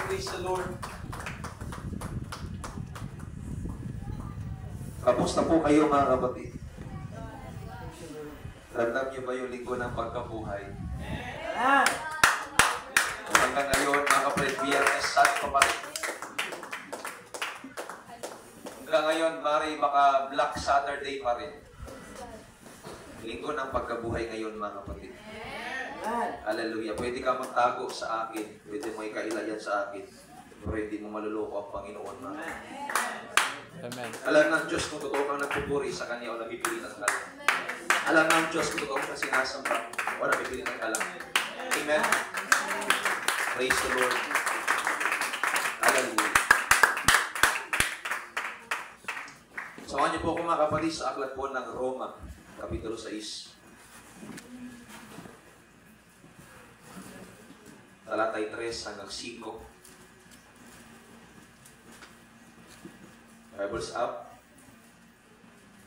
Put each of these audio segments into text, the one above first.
praise the Lord. Kamusta po kayo mga kapatid? Ramdam niyo ba yung linggo ng pagkabuhay? Hanggang ngayon mga kapatid, Biyernes Santo pa rin. Hanggang ngayon, baka Black Saturday pa rin. Linggo ng pagkabuhay ngayon mga kapatid. Hallelujah. Pwede ka magtago sa akin. Pwede mo ikailayan sa akin. Pero hindi mo maluloko ang Panginoon mga kapatid. Amen. Alam ng Diyos kung totoo kang nagpupuri sa Kanya o napipilitan ka lang. Alam ng Diyos kung totoo kang sinasamba o napipilitan ka lang. Amen. Praise the Lord. Hallelujah. Samahan niyo po ako mga kapatid sa aklat po ng Roma, Kapitulo 6. Talatay 3 hanggang 5. Bibles up.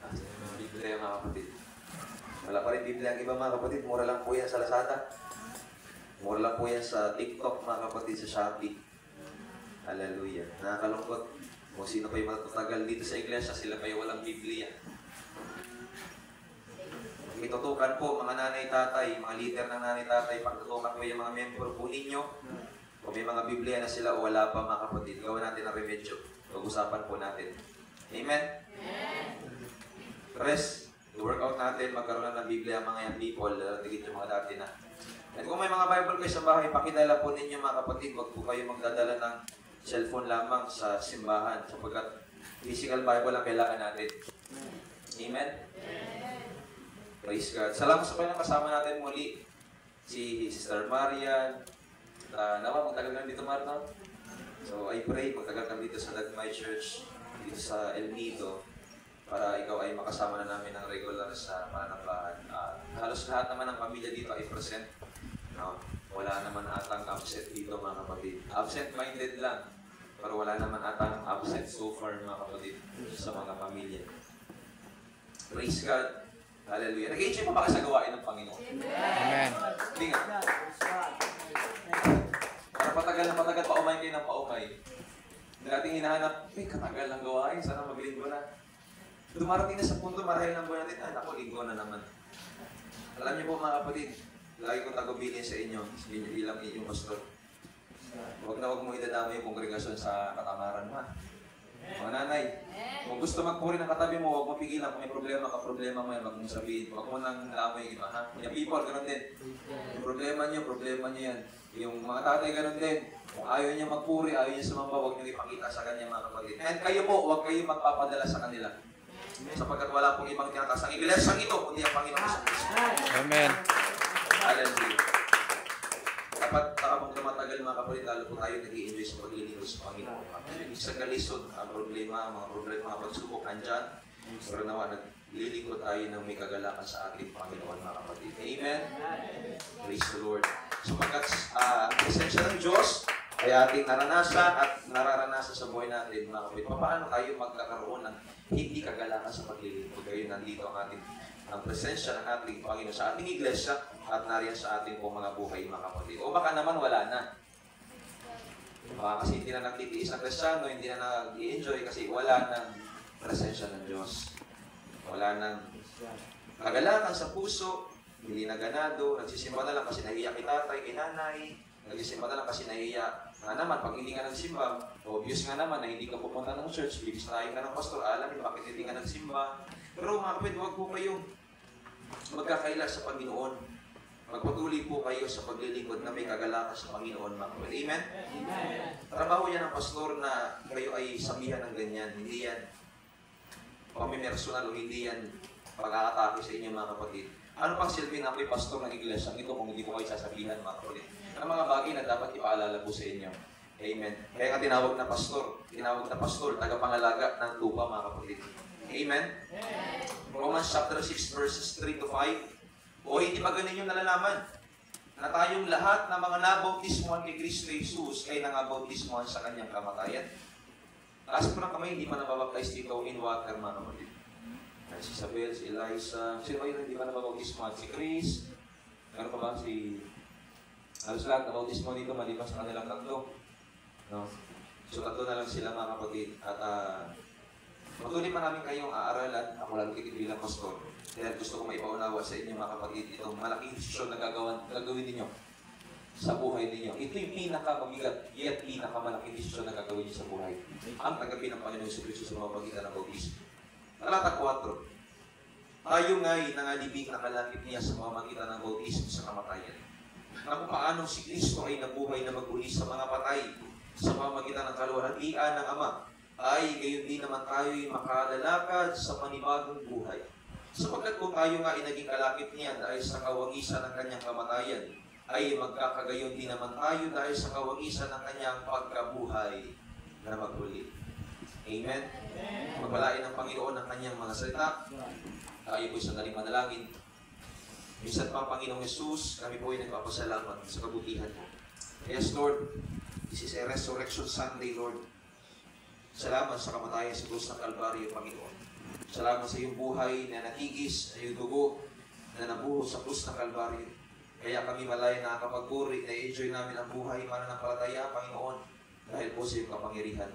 Mga Biblia mga kapatid. Wala pa rin Biblia ang iba mga kapatid. Mura lang po yan sa Lazada. Mura lang po yan sa TikTok mga kapatid, sa Shopee. Hallelujah. Nakakalungkot. Kung sino pa yung matatagal dito sa iglesia, sila pa yung walang Biblia. Itutukan po mga nanay-tatay, mga leader ng nanay-tatay, pagtutukan po yung mga member po ninyo. Kung may mga Biblia na sila o wala pa mga kapatid, gawin natin ang remedyo. Pag-usapan po natin. Amen? Rest. I-workout natin, magkaroon na ng Biblia mga young people, tigit yung mga dati na. At kung may mga Bible kayo sa bahay, pakidala po ninyo mga kapatid, huwag po kayo magdadala ng cellphone lamang sa simbahan, sapagkat physical Bible ang kailangan natin. Amen? Praise God. Salamat sa kanyang kasama natin muli. Si Sister Marian. Nawa, magtagal ka dito, Marta. So, I pray, magtagal ka dito sa Dagmay Church, dito sa El Nido, para ikaw ay makasama na namin ng regular sa pananampahan. Halos lahat naman ng pamilya dito ay present. No? Wala naman atang absent dito, mga kapatid. Absent-minded lang. Pero wala naman atang absent so far, mga kapatid, sa mga pamilya. Praise God. Hallelujah. Nag-enjoy pa ba kayo sa gawain ng Panginoon? Amen. Hindi nga. Para patagal paumay kayo ng paumay. Dating hinahanap, katagal ng gawain, sana maglinggo na. Dumarating na sa punto, marahil ng buwan natin, naku, linggo na naman. Alam niyo po mga kapatid, lagi kong tagubilin sa inyo, bilang inyong pastor. Huwag mo idadama yung kongregasyon sa katamaran mo. Mga nanay, kung gusto magpuri ng katabi mo, huwag mapigilan. Kung may problema ka, problema mo yan, huwag mong sabihin. Huwag mo nang naamoy yung iba, ha? Yung people, gano'n din. Yung problema nyo yan. Yung mga tatay, gano'n din. Kung ayaw niya magpuri, ayaw niya sumamba, huwag niyo ipakita sa kanya mga kapatid. And kayo po, huwag kayo magpapadala sa kanila. Sapagkat wala pong ibang tinatas ang iglesyang ito, kundi ang Panginoon sa Kristo. Amen. Hallelujah. Dapat habang tumatagal mga kapatid, lalo po tayo nag-i-enjoy sa paglilingkod sa Panginoon. Isang kalisod, ang problema, mga pagsubok, andyan. Pero nawa, naglilingkod tayo ng may kagalakan sa ating Panginoon mga kapatid. Amen? Praise the Lord. Sapagkat presensya ng Diyos ay ating naranasan at nararanasan sa buhay natin mga kapatid. Paano tayo magkakaroon ng hindi kagalakan sa paglilingkod? Kayo nandito ang presensya ng ating Panginoon sa ating iglesia at nariyan sa ating pong mga buhay mga kapatid. O baka naman wala na. Kasi hindi na nagtitiis ang Kristyano, hindi na nag-i-enjoy kasi wala nang presensya ng Diyos. Wala nang kagalakan sa puso, hindi na ganado, nagsisimba na lang kasi nahiya kay tatay, kay nanay, nagsisimba na lang kasi nahiya. Naman, pag hindi ka nagsimba, obvious nga naman na hindi ka pupunta ng church, bibis na ka ng pastor, alam niyo bakit hindi ka nagsimba. Pero mga kapatid, huwag po kayong magkakaila sa Panginoon. Magpatuloy po kayo sa paglilingkod na may kagalakan sa Panginoon, mga kapatid. Amen? Amen. Trabaho yan ng pastor na kayo ay sabihan ng ganyan. Hindi yan pamimersonal o hindi yan pag-aatake sa inyo, mga kapatid. Ano pang silbi na may pastor ng iglesia ito kung hindi ko kayo sasabihan, mga kapatid? Ang mga bagay na dapat ipaalala po sa inyo. Amen. Kaya nga tinawag na pastor, tagapangalaga ng lupa, mga kapatid. Amen? Romans chapter 6 verses 3 to 5. O hindi ba ganun yung nalalaman? Na tayong lahat na mga nabautismuhan kay Kristo Jesus ay nangabautismuhan sa kanyang kamatayan. Taas po ng kamay, hindi man nababaptize dito in water, mga kapatid. Si Isabel, si Eliza, sino ba yun hindi man nababautismuhan? Si Chris, ano pa ba? Halos lahat nabautismuhan dito, malipas sa kanilang tatlo. No? So, tatlo na lang sila mga kapatid. At patuloy pa namin kayong aaralan. Ako lalo kikit bilang pastor. Kaya gusto ko maipaunawa sa inyo mga kapatid itong malaking desisyon na gagawin ninyo sa buhay ninyo. Ito yung pinakamabigat, yet pinakamalaking desisyon na gagawin niyo sa buhay. Ang tagabi ng Panginoon sa Kristo sa mga pagitan ng bautismo. Talata 4. Tayo nga'y nangalibig na kalakip niya sa mga magitan ng bautismo sa kamatayan. Na kung paano si Kristo ay nabuhay na maguli sa mga patay sa pamamagitan ng kaluwalhatian ng Ama, ay gayon din naman tayo ay makalalakad sa panibagong buhay. Sapagkat kung tayo nga ay naging kalakip niya dahil sa kawangisan ng kanyang kamatayan, ay magkakagayon din naman tayo dahil sa kawangisan ng kanyang pagkabuhay na maguli. Amen? Pagpalain ng Panginoon ang kanyang mga salita. Tayo po'y sandaling manalangin. Minsan pa, Panginoong Jesus, kami po'y nagpapasalamat sa kabutihan mo. Yes, Lord, this is a Resurrection Sunday, Lord. Salamat sa kamatayan sa krus ng Kalbaryo, Panginoon. Salamat sa iyong buhay na natigis, sa iyong dugo na nabuhos sa krus ng Kalbaryo. Kaya kami malaya nakakapagpuri, na-enjoy namin ang buhay, mananampalataya, Panginoon, dahil po sa iyong kapangyarihan.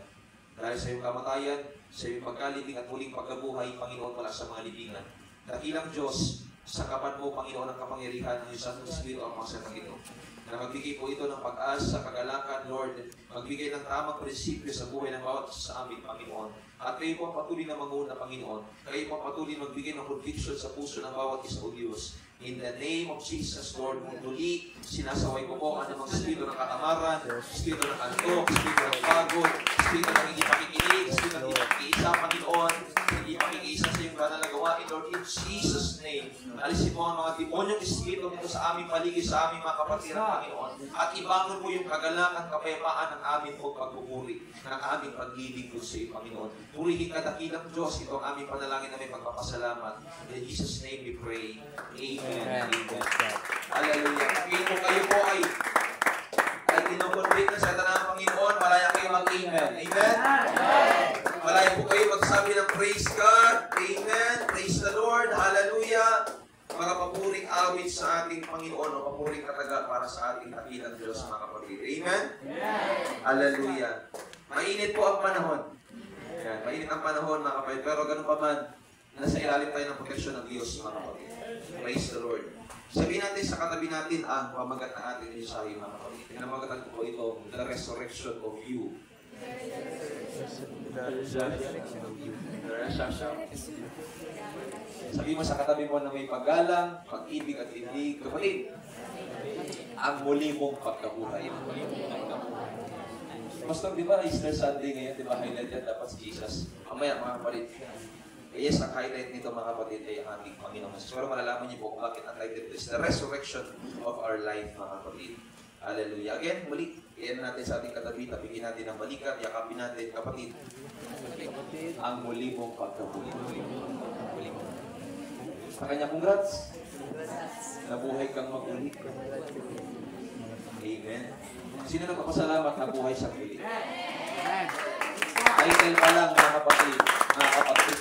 Dahil sa iyong kamatayan, sa iyong pagkalibing at muling pagkabuhay, Panginoon, wala sa mga libingan. Dakilang Diyos, sa kapan mo, Panginoon, ang kapangyarihan ng iyong Santong Espiritu ang mga sa ito. Na magbigay po ito ng pag-asa, kagalakan, Lord, magbigay ng tamang prinsipyo sa buhay ng bawat sa amin, Panginoon. At kayo po patuloy na manguuna, Panginoon. Kayo po patuloy magbigay ng conviction sa puso ng bawat isa o Diyos. In the name of Jesus, Lord, muli, sinasaway ko po ang mga espiritu ng katamaran, espiritu ng antok, espiritu ng pagod, espiritu ng hindi pakikinig, espiritu ng hindi pakikiisa, Panginoon, hindi pakikiisa sa iyong banal na gawain, Lord, in Jesus' name. Alisin mo ang mga demonyong espiritu nito sa aming paligid, sa aming mga kapatid ng Panginoon. At ibangon mo yung kagalakan, kapayapaan ng aming pagpupuri, ng aming pag-ibig sa iyo, Panginoon. Purihin ka, dakilang Diyos, ito ang aming panalangin na may pagpapasalamat. In Jesus' name we pray. Amen. Amen. Hallelujah. Kung kayo po ay kinukonvict na sa tanang Panginoon, malaya kayo mag-amen. Amen? Malaya po kayo magsabi ng praise God. Amen. Praise the Lord. Hallelujah. Mga papuring awit sa ating Panginoon o papuring kataga para sa ating dakilang Diyos, mga kapatid. Amen? Hallelujah. Mainit po ang panahon. Ayan, mainit ang panahon, mga kapatid. Pero ganun pa man, nasa ilalim tayo ng proteksyon ng Diyos, mga kapatid. Praise the Lord. Sabihin natin sa katabi natin ang pamagat na ating mensahe, mga kapatid. Pinamagatan ko po ito, the resurrection of you. Sabihin mo sa katabi mo na may paggalang, pag-ibig at ibig. Kapatid, ang muli mong pagkabuhay. Pastor, di ba Easter Sunday ngayon, di ba highlight yan dapat si Jesus? Mamaya mga kapatid. Yes, ang highlight nito mga kapatid ay ang ating Panginoon. Pero malalaman niyo po kung bakit ang title is the resurrection of our life, mga kapatid. Hallelujah. Again, muli, iyan natin sa ating katabi, tabigin natin ang balikat, yakapin natin, kapatid. Ang muli mong pagkabuhay. Sa kanya, congrats. Nabuhay kang maguli. Amen. Sino nagpapasalamat na buhay sa muli? Title pa lang, mga kapatid, mga kapatid.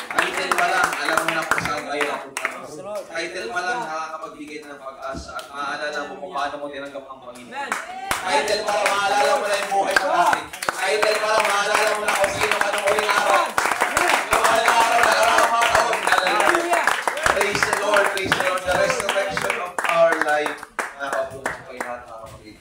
Title pa lang, alam mo na kung saan kayo napunta. Title pa lang, nakakapagbigay na ng pag-asa at maaalala mo kung paano mo tinanggap ang Panginoon. Title pa lang, maaalala mo na yung buhay mo natin. Title pa lang, maaalala mo na kung sino ka ng uling araw. Kamahal na araw, nagaraang mga taon. Hallelujah. Praise the Lord, praise the Lord. The resurrection of our life. Nakapulong kayo natin, mga kapatid.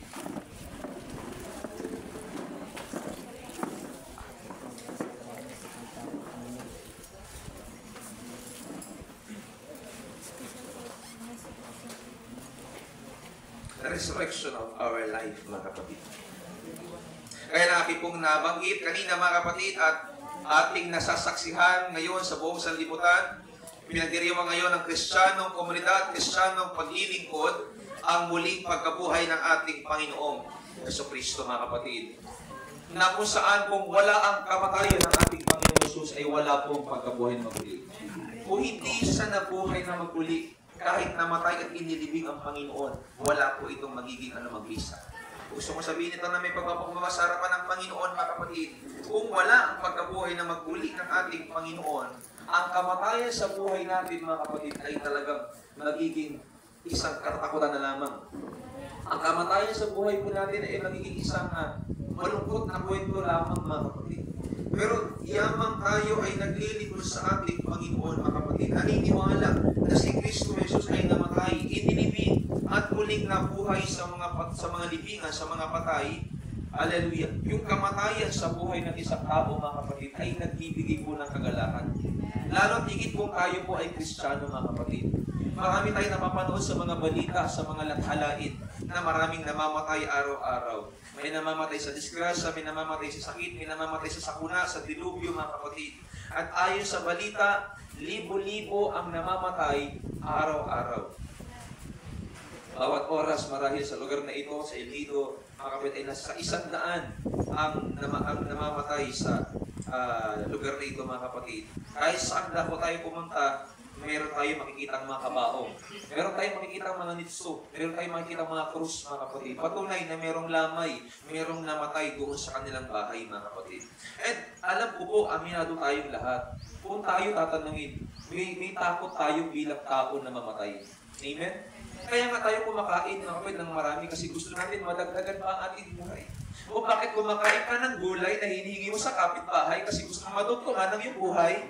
The resurrection of our life, mga kapatid. Kaya natin pong nabanggit kanina, mga kapatid, at ating nasasaksihan ngayon sa buong sanlibutan, pinagdiriwang ngayon ng Kristiyanong komunidad, Kristiyanong paglilingkod, ang muling pagkabuhay ng ating Panginoong Jesucristo, mga kapatid. Na kung saan kung wala ang kamatayan ng ating Panginoong Jesus ay wala pong pagkabuhay na maguli. Kung hindi siya nabuhay na maguli, kahit namatay at inilibing ang Panginoon, wala po itong magiging magbisa. Gusto ko sabihin ito na may pagpapagmama sa harapan ng Panginoon, mga kapatid. Kung wala ang pagkabuhay na maguli ng ating Panginoon, ang kamatayan sa buhay natin, mga kapatid, ay talagang magiging isang katakutan na lamang. Ang kamatayan sa buhay po natin ay magiging isang malungkot na kwento lamang mga kapatid. Pero yamang tayo ay naglilingkod sa ating Panginoon mga kapatid. Naniniwala na si Kristo Jesus ay namatay, inilibing at muling nabuhay sa mga libingan, sa mga patay. Hallelujah. Yung kamatayan sa buhay ng isang tao mga kapatid ay nagbibigay po ng kagalakan. Lalo tigit kung tayo po ay Kristiyano mga kapatid. Marami tayong napapanood sa mga balita, sa mga lathalain na maraming namamatay araw-araw. May namamatay sa disgrasya, may namamatay sa sakit, may namamatay sa sakuna, sa dilubyo mga kapatid. At ayon sa balita, libo-libo ang namamatay araw-araw. Bawat oras marahil sa lugar na ito, sa El Nido, mga kapatid, ay nasa 100 ang namamatay sa lugar na ito mga kapatid. Kahit saan na po tayo pumunta, meron tayo makikita mga kabaong. Meron tayo makikita mga nitso. Meron tayo makikita mga krus, mga kapatid. Patunay na merong lamay, merong namatay doon sa kanilang bahay, mga kapatid. And alam ko po, aminado tayong lahat. Kung tayo tatanungin, may takot tayo bilang tao na mamatay. Amen? Kaya nga tayo kumakain, mga kapatid, ng marami kasi gusto natin madagdagan pa ang ating buhay. O bakit kumakain ka ng gulay na hinihingi mo sa kapitbahay kasi gusto mo madugtungan ng iyong buhay?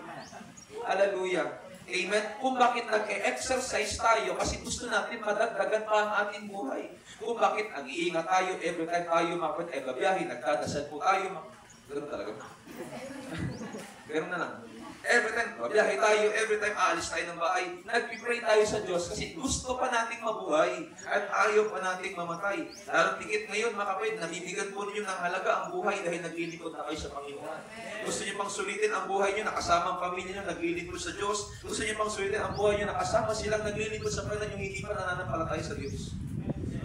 Hallelujah. Amen? Kung bakit nag-exercise tayo kasi gusto natin madagdagan pa ang ating buhay. Kung bakit nag-iingat tayo every time tayo makapit ay babiyahe, nagdadasal po tayo. Ganoon talaga. Ganoon na lang. Every time babiyahe tayo, every time aalis tayo ng bahay, nag-pray tayo sa Diyos kasi gusto pa nating mabuhay at ayaw pa nating mamatay. Lalo tigit ngayon, mga kapatid, nabibigyan po ninyo ng halaga ang buhay dahil naglilingkod na kayo sa Panginoon. Gusto niyo pang sulitin ang buhay niyo, nakasama ang pamilya niyo, naglilingkod sa Diyos. Gusto niyo pang sulitin ang buhay niyo, nakasama silang naglilingkod sa Panginoon, yung hindi pa nananampalataya sa Diyos.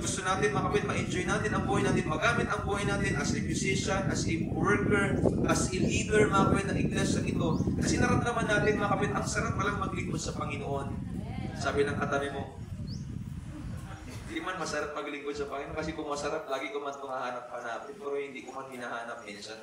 Gusto natin, mga kapatid, ma-enjoy natin ang buhay natin, magamit ang buhay natin as a musician, as a worker, as a leader, mga kapatid, ng iglesia ito. Kasi naramdaman natin, mga kapatid, ang sarap palang maglingkod sa Panginoon. Sabi ng katabi mo, hindi man masarap maglingkod sa Panginoon kasi kung masarap, lagi ko man itong hahanap-hanapin, pero hindi ko man hinahanap minsan.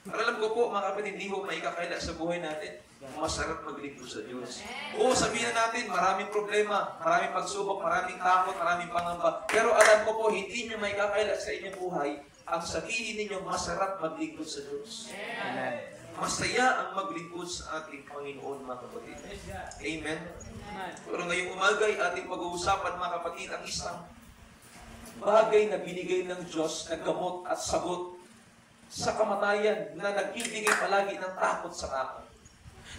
Pero alam ko po, mga kapatid, hindi ko maikakaila sa buhay natin. Masarap maglingkod sa Diyos. Oo, sabihin na natin, maraming problema, maraming pagsubok, maraming takot, maraming pangamba. Pero alam ko po, hindi nyo maikakaila sa inyong buhay ang sabihin ninyo, masarap maglingkod sa Diyos. Amen. Masaya ang maglingkod sa ating Panginoon, mga kapatid. Amen. Pero ngayong umaga ay ating pag-uusapan, mga kapatid, ang isang bagay na binigay ng Diyos na gamot at sagot sa kamatayan na nagbibigay palagi ng takot sa tao.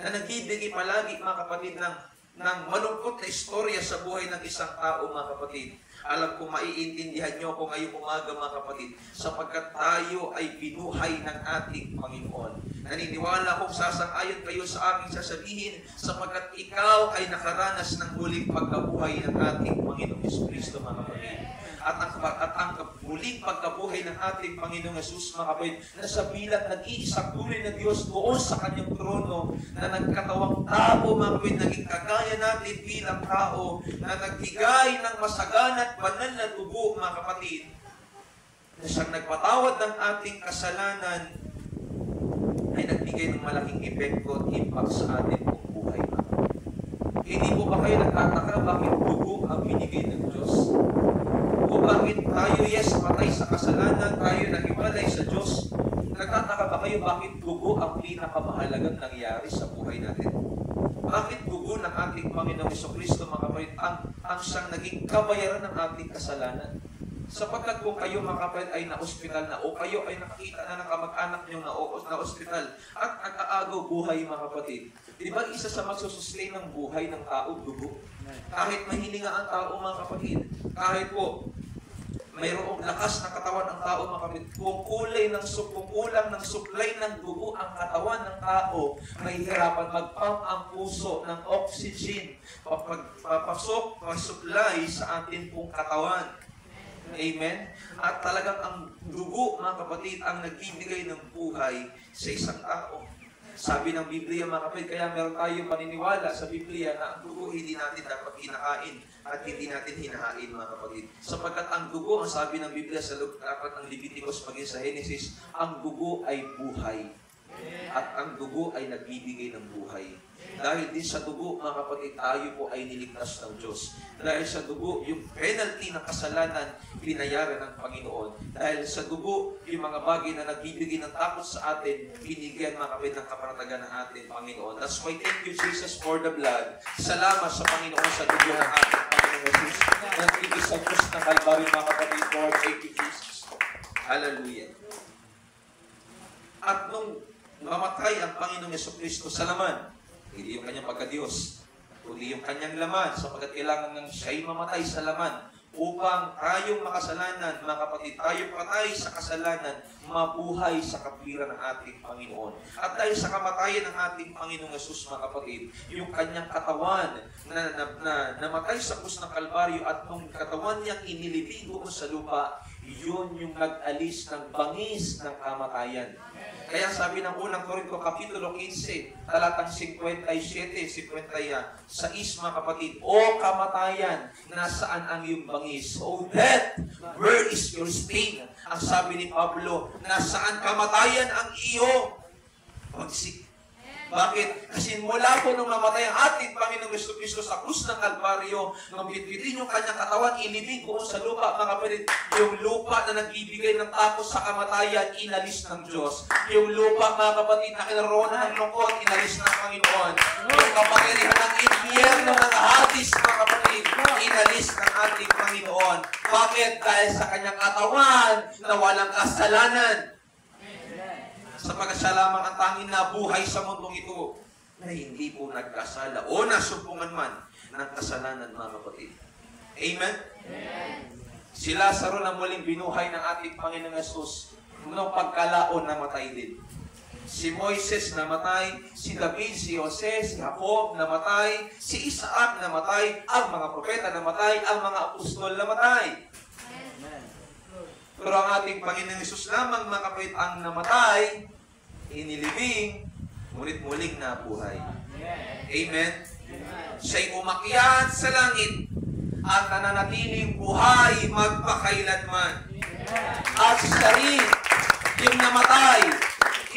Na nagbibigay palagi, mga kapatid, ng malungkot na istorya sa buhay ng isang tao, mga kapatid. Alam ko, maiintindihan nyo kung ngayong umaga, mga kapatid, sapagkat tayo ay binuhay ng ating Panginoon. Naniniwala kong sasang-ayon kayo sa aking sasabihin, sapagkat ikaw ay nakaranas ng muling pagkabuhay ng ating Panginoong Jesucristo, mga kapatid. At ang muling pagkabuhay ng ating Panginoong Jesus, mga kapatid, na sa bilang nag-iisang tunay na Diyos doon sa kanyang trono, na nagkatawang tao, mga kapatid, naging kagaya natin bilang tao, na nagbigay ng masagana at banal na dugo, mga kapatid, na siyang nagpatawad ng ating kasalanan, ay nagbigay ng malaking epekto at impact sa ating buong buhay. Hindi po ba kayo nagtataka bakit dugo ang binigay ng Diyos? O bakit tayo, yes, matay sa kasalanan, tayo nag-iwalay sa Diyos? Nagtataka ba kayo bakit dugo ang pinakamahalagang nangyari sa buhay natin? Bakit dugo ng ating Panginoong Jesucristo, mga kapatid, ang siyang naging kabayaran ng ating kasalanan? Sapagkat kung kayo, mga kapatid, ay na-ospital na o kayo ay nakakita na ng kamag-anak nyo na-ospital at nag-aagaw buhay, mga kapatid, di ba isa sa magsusustain ng buhay ng tao, dugo? Kahit mahininga ang tao, mga kapatid, kahit po mayroong lakas ng katawan ng tao, mga kapatid, kung kulang ng supply ng dugo ang katawan ng tao, mahihirapan mag-pump ang puso ng oxygen, papasok, supply sa atin pong katawan. Amen? At talagang ang dugo, mga kapatid, ang nagbibigay ng buhay sa isang tao. Sabi ng Biblia, mga kapatid, kaya meron tayong paniniwala sa Biblia na ang dugo hindi natin dapat kinakain at hindi natin hinahain, mga kapatid. Sapagkat ang dugo, ang sabi ng Biblia sa aklat ng Leviticus maging sa Genesis, ang dugo ay buhay. At ang dugo ay nagbibigay ng buhay. Dahil din sa dugo, mga kapatid, tayo po ay niligtas ng Diyos. Dahil sa dugo, yung penalty ng kasalanan, binayaran ng Panginoon. Dahil sa dugo, yung mga bagay na nagbibigay ng takot sa atin, binigyan, mga kapatid, ng kapanatagan ng ating Panginoon. That's why thank you, Jesus, for the blood. Salamat sa Panginoon sa dugo ng ating Panginoon Jesus. Nagpigil sa Diyos ng Kalbaryo, mga kapatid, Lord, thank you, Jesus. Hallelujah. At nung mamatay ang Panginoong Jesucristo sa laman, hindi yung kanyang pagka-Diyos, kundi yung kanyang laman, sapagkat kailangan ng siya'y mamatay sa laman upang tayong makasalanan, mga kapatid, tayo patay sa kasalanan, mabuhay sa kapwiran ng ating Panginoon. At dahil sa kamatayan ng ating Panginoong Yesus, mga kapatid, yung kanyang katawan na namatay sa krus ng Kalbaryo at nung katawan niyang inilibing doon sa lupa, yun yung nag-alis ng bangis ng kamatayan. Kaya sabi ng unang Korinto, Kapitulo 15, talatang 57, 56, mga kapatid, O kamatayan, nasaan ang iyong bangis? O death, where is your sting? Ang sabi ni Pablo, nasaan kamatayan ang iyong pagsik? Bakit? Kasi mula po nung namatay ang ating Panginoong Jesucristo sa krus ng Kalbaryo, nung bitbitin yung kanyang katawan, ilibing ko sa lupa, mga kapatid, yung lupa na nagbibigay ng takot sa kamatayan, inalis ng Diyos. Yung lupa, mga kapatid, na kinaroonan ng lungkot, inalis ng Panginoon. Yung kapangyarihan ng impyerno ng Hades, mga kapatid, inalis ng ating Panginoon. Bakit? Dahil sa kanyang katawan na walang kasalanan. Sapagkat siya lamang ang tanging nabuhay sa mundong ito na hindi po nagkasala o nasumpungan man ng kasalanan, mga kapatid. Amen? Amen. Si Lazaro na muling binuhay ng ating Panginoong Yesus noong pagkalaon namatay din. Si Moises namatay, si David, si Jose, si Jacob namatay, si Isaac namatay, ang mga propeta namatay, ang mga apostol namatay. Pero ang ating Panginoong Yesus lamang, mga kapatid, ang namatay, inilibing, ngunit muling nabuhay. Amen? Siya'y umakyat sa langit at nananatiling buhay magpakailanman. At siya rin, yung namatay,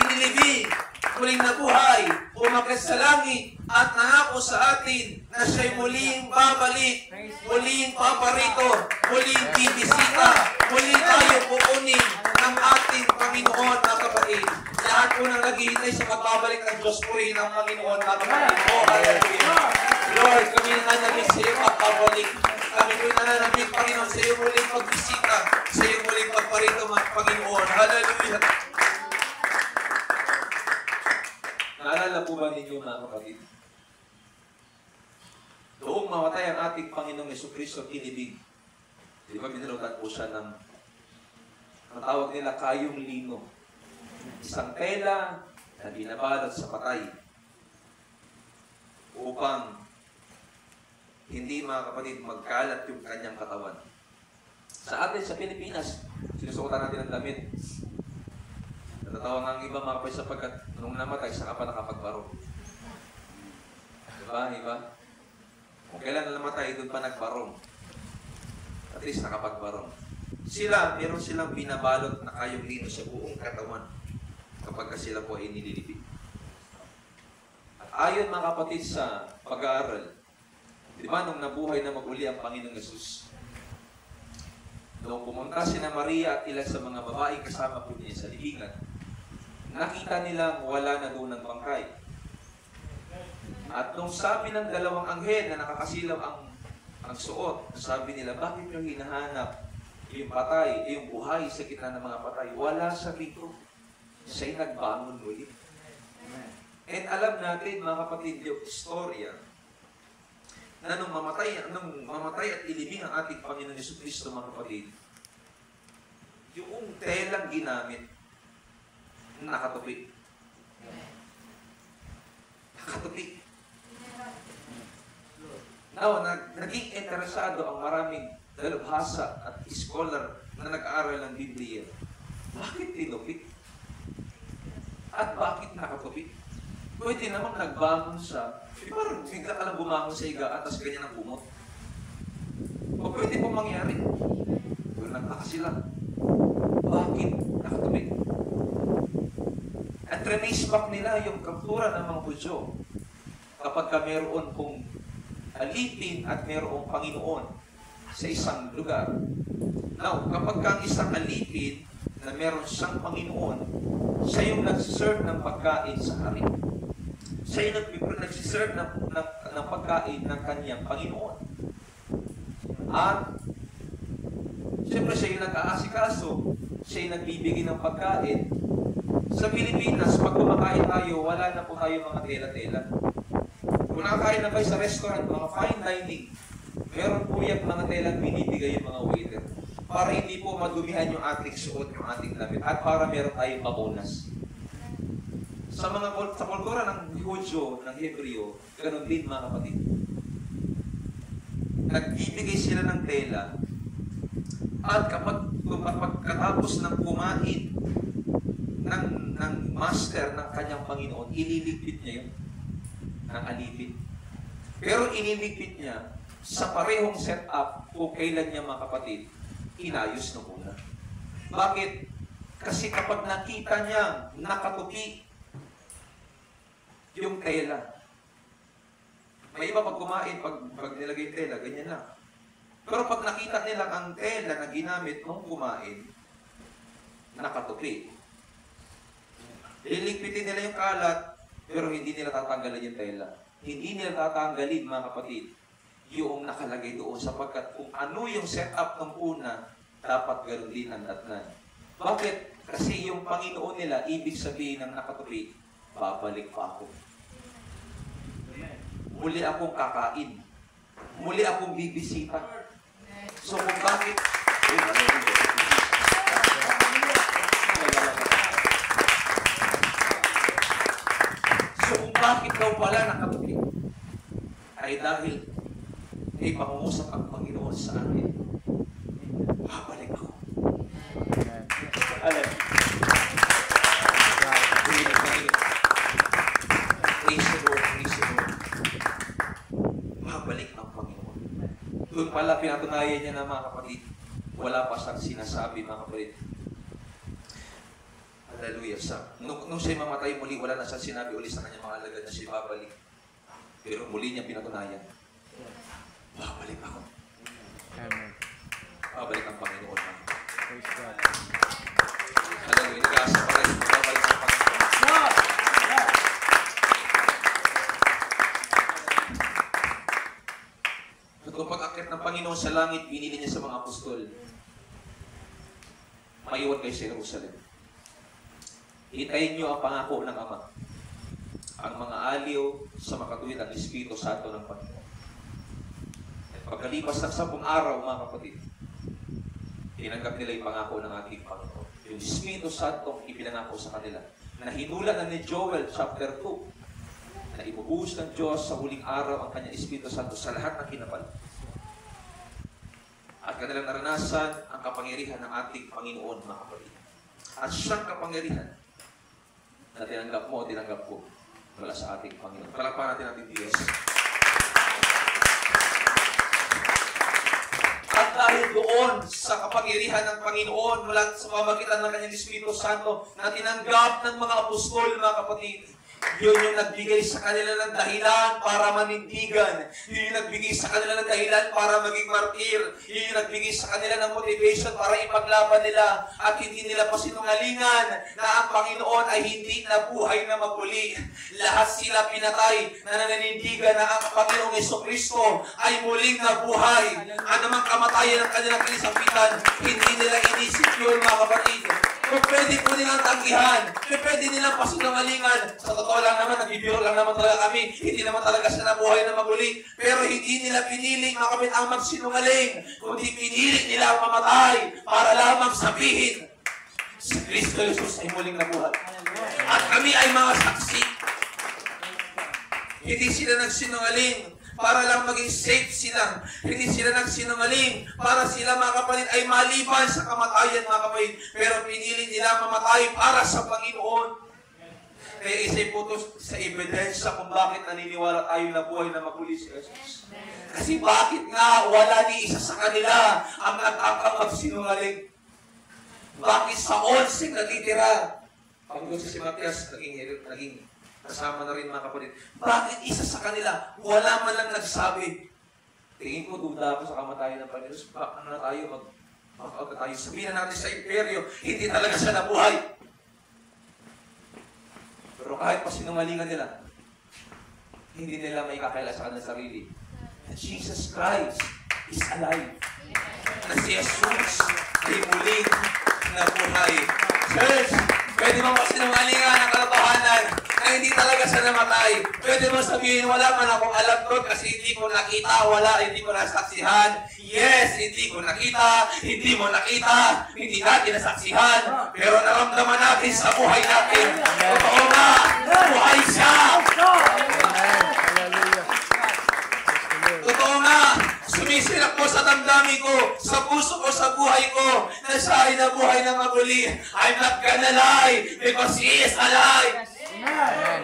inilibing, muling nabuhay, umakyat sa langit at nangako sa atin na siya'y muling babalik, muling paparito, muling bibisita, muling tayo puunin ng ating Panginoon, mga kapatid. Lahat po nang naghihintay sa pagbabalik ng Diyos, purihin ang Panginoon, mga kapatid. Oh, hallelujah. Lord, kami nananabig sa iyo pagbabalik. Kami po nananabig, Panginoon, sa iyo muling pagbisita, sa iyo muling pagparito, mga Panginoon. Hallelujah. Naalala po ba ninyo, mga kapatid? Noong mamatay ang ating Panginoong Jesucristo, inibig. Di ba, binalutan po siya ng ang tawag nila kayong lino. Isang tela na binabalot sa patay upang hindi, mga kapatid, magkalat yung kanyang katawan. Sa atin, sa Pilipinas, sinusukutan natin ang damit. Natatawa nga ang iba, mga kapatid, sapagkat nung namatay, saka pa nakapagbarong. Diba? Iba? Kung kailan na namatay, doon pa nagbarong. At least nakapagbarong. Sila, meron silang binabalot na kayong lino sa buong katawan kapag sila po ay nililibig. At ayon, mga kapatid, sa pag-aaral, di ba nung nabuhay na maguli ang Panginoong Yesus, nung pumunta si na Maria at ilan sa mga babae kasama po niya sa libingan, nakita nilang wala na doon ng bangkay. At nung sabi ng dalawang anghel na nakakasilaw ang suot, sabi nila, bakit nyo hinahanap yung patay, yung buhay sa gitna ng mga patay? Wala sa rito. Siya'y nagbangon ulit. And alam natin, mga kapatid, yung istorya na nung mamatay at ilibing ang ating Panginoon Jesucristo, mga kapatid, yung telang ginamit, nakatupi. Nakatupi. Now, naging interesado ang maraming dalubhasa at scholar na nag-aaral ng Biblia. Bakit tinupik? At bakit nakatupi? Pwede namang nagbangon siya. Parang bigla ka lang bumangon sa higa at tas ganyan ang bumot. O pwede pong mangyari. Pero nagtaka sila. Bakit nakatupi? At release back nila yung kultura ng mga Hudyo. Kapag ka meron pong alipin at merong Panginoon sa isang lugar. Now, kapag ka ang isang alipin na meron siyang Panginoon, siya yung nagsiserve ng pagkain sa hari. Siya yung nagsiserve ng pagkain ng kanyang Panginoon. At siyempre siya yung nag-aasikaso, siya yung nagbibigay ng pagkain. Sa Pilipinas, pag kumakain tayo, wala na po tayo mga tela-tela. Kung nakakain na kayo sa restaurant, mga fine dining, meron po yung mga telang binibigay yung mga waiter para hindi po madumihan yung ating suot, yung ating damit, at para meron tayong mabonas. Sa kultura ng Hudyo, ng Hebreo, ganun din mga kapatid. Nagbibigay sila ng tela, at kapag pagkatapos ng kumain ng master ng kanyang Panginoon, ililigpit niya yun ng alipin. Pero ililigpit niya sa parehong setup kung kailan niya mga kapatid, inayos na muna. Bakit? Kasi kapag nakita niya nakatupi yung tela, may iba pag kumain, pag nilagay yung tela, ganyan lang. Pero pag nakita nila ang tela na ginamit nung kumain, nakatupi. Liligpitin nila yung kalat, pero hindi nila tatanggalin yung tela. Hindi nila tatanggalin, mga kapatid, yung nakalagay doon sapagkat kung ano yung setup ng una, dapat ganoon din ang datnan. Bakit? Kasi yung Panginoon nila, ibig sabihin ng nakatupi, babalik pa ako. Muli akong kakain. Muli akong bibisita. So kung bakit, bakit daw pala nakatupi? Ay dahil may pangungusap ang Panginoon sa akin. Babalik ako. Alam. Praise the Lord, praise the Lord. Babalik ang Panginoon. Doon pala pinatunayan niya na mga kapatid, wala pa siyang sinasabi mga kapatid. Hallelujah. Nung siya mamatay muli, wala na siya sinabi ulit sa kanyang mga alagad na siya babalik. Pero muli niya pinatunayan. Babalik ako. Amen. Babalik ang Panginoon. Praise God. Hallelujah. Nag-aasa pa rin. Babalik ang Panginoon. At kung pag-akit ng Panginoon sa langit, binili niya sa mga apostol, maiwan kayo sa Jerusalem. Hitayin niyo ang pangako ng Ama. Ang mga aliw sa makatuwid ang Espiritu Santo ng Panginoon. At pagkalipas ng 10 araw, mga kapatid, tinanggap nila yung pangako ng ating Panginoon. Yung Espiritu Santo ipinangako sa kanila na hinula na ni Joel chapter 2 na ibubuhos ng Diyos sa huling araw ang kanyang Espiritu Santo sa lahat ng kinapal. At kanilang naranasan ang kapangyarihan ng ating Panginoon, mga kapatid. At siyang kapangyarihan na tinanggap mo o tinanggap ko wala sa ating Panginoon. Palakpakan natin ating Diyos. At dahil doon sa kapangyarihan ng Panginoon mula sa pamamagitan ng kanyang Espiritu Santo na tinanggap ng mga apostol, mga kapatid, yun yung nagbigay sa kanila ng dahilan para manindigan. Yun yung nagbigay sa kanila ng dahilan para maging martir. Yun yung nagbigay sa kanila ng motivation para ipaglaban nila at hindi nila pasinungalingan na ang Panginoon ay hindi nabuhay na maguli. Lahat sila pinatay na nananindigan na ang Panginoong Jesucristo ay muling nabuhay. Anumang kamatayan ng kanilang kalisapitan, hindi nila inisip yun, mga kapatid. Kung pwede po nilang tanggihan, kung pwede nilang pasinungalingan, sa totoo lang naman, nagbibiro lang naman talaga kami, hindi naman talaga siya nabuhay na maguli, pero hindi nila pinili, mga kapit, ang magsinungaling, kundi pinili nila ang mamatay para lamang sabihin, si Kristo Jesus ay muling nabuhay. At kami ay mga saksi. Hindi sila nagsinungaling para lang maging safe sila. Hindi sila nagsinungaling para sila, mga kapatid, ay maliban sa kamatayan, mga kapatid. Pero pinili nila mamatay para sa Panginoon. Kaya isa po ito sa ebidensya kung bakit naniniwala tayo na buhay na maguli si Jesus. Kasi bakit nga wala ni isa sa kanila ang nagkakang magsinungaling? Bakit sa 11 natitira Panginoon si Matias, naging kasama na rin mga kapatid. Bakit isa sa kanila, wala man lang nagsabi? Tingin ko, duda ako sa kamatayan ng Panginoon. Baka na tayo, mag-out na tayo. Sabihin na natin sa imperyo, hindi talaga siya nabuhay. Pero kahit pa sinungalingan nila, hindi nila may kakaila sa kanilang sarili. Na Jesus Christ is alive. Na si Jesus ay muling nabuhay. Church, pwede mo sinungalingan ang katotohanan na hindi talaga siya namatay. Pwede mo sabihin, wala man akong alam doon kasi hindi ko nakita, hindi ko nasaksihan. Yes, hindi ko nakita, hindi mo nakita, hindi natin nasaksihan. Pero naramdaman natin sa buhay natin. Totoo nga, buhay siya. Totoo nga, sumisilak po sa damdamin ko, sa puso ko, sa buhay ko, na siya ay nabuhay na mabuli. I'm not gonna lie, because He is alive. Amen.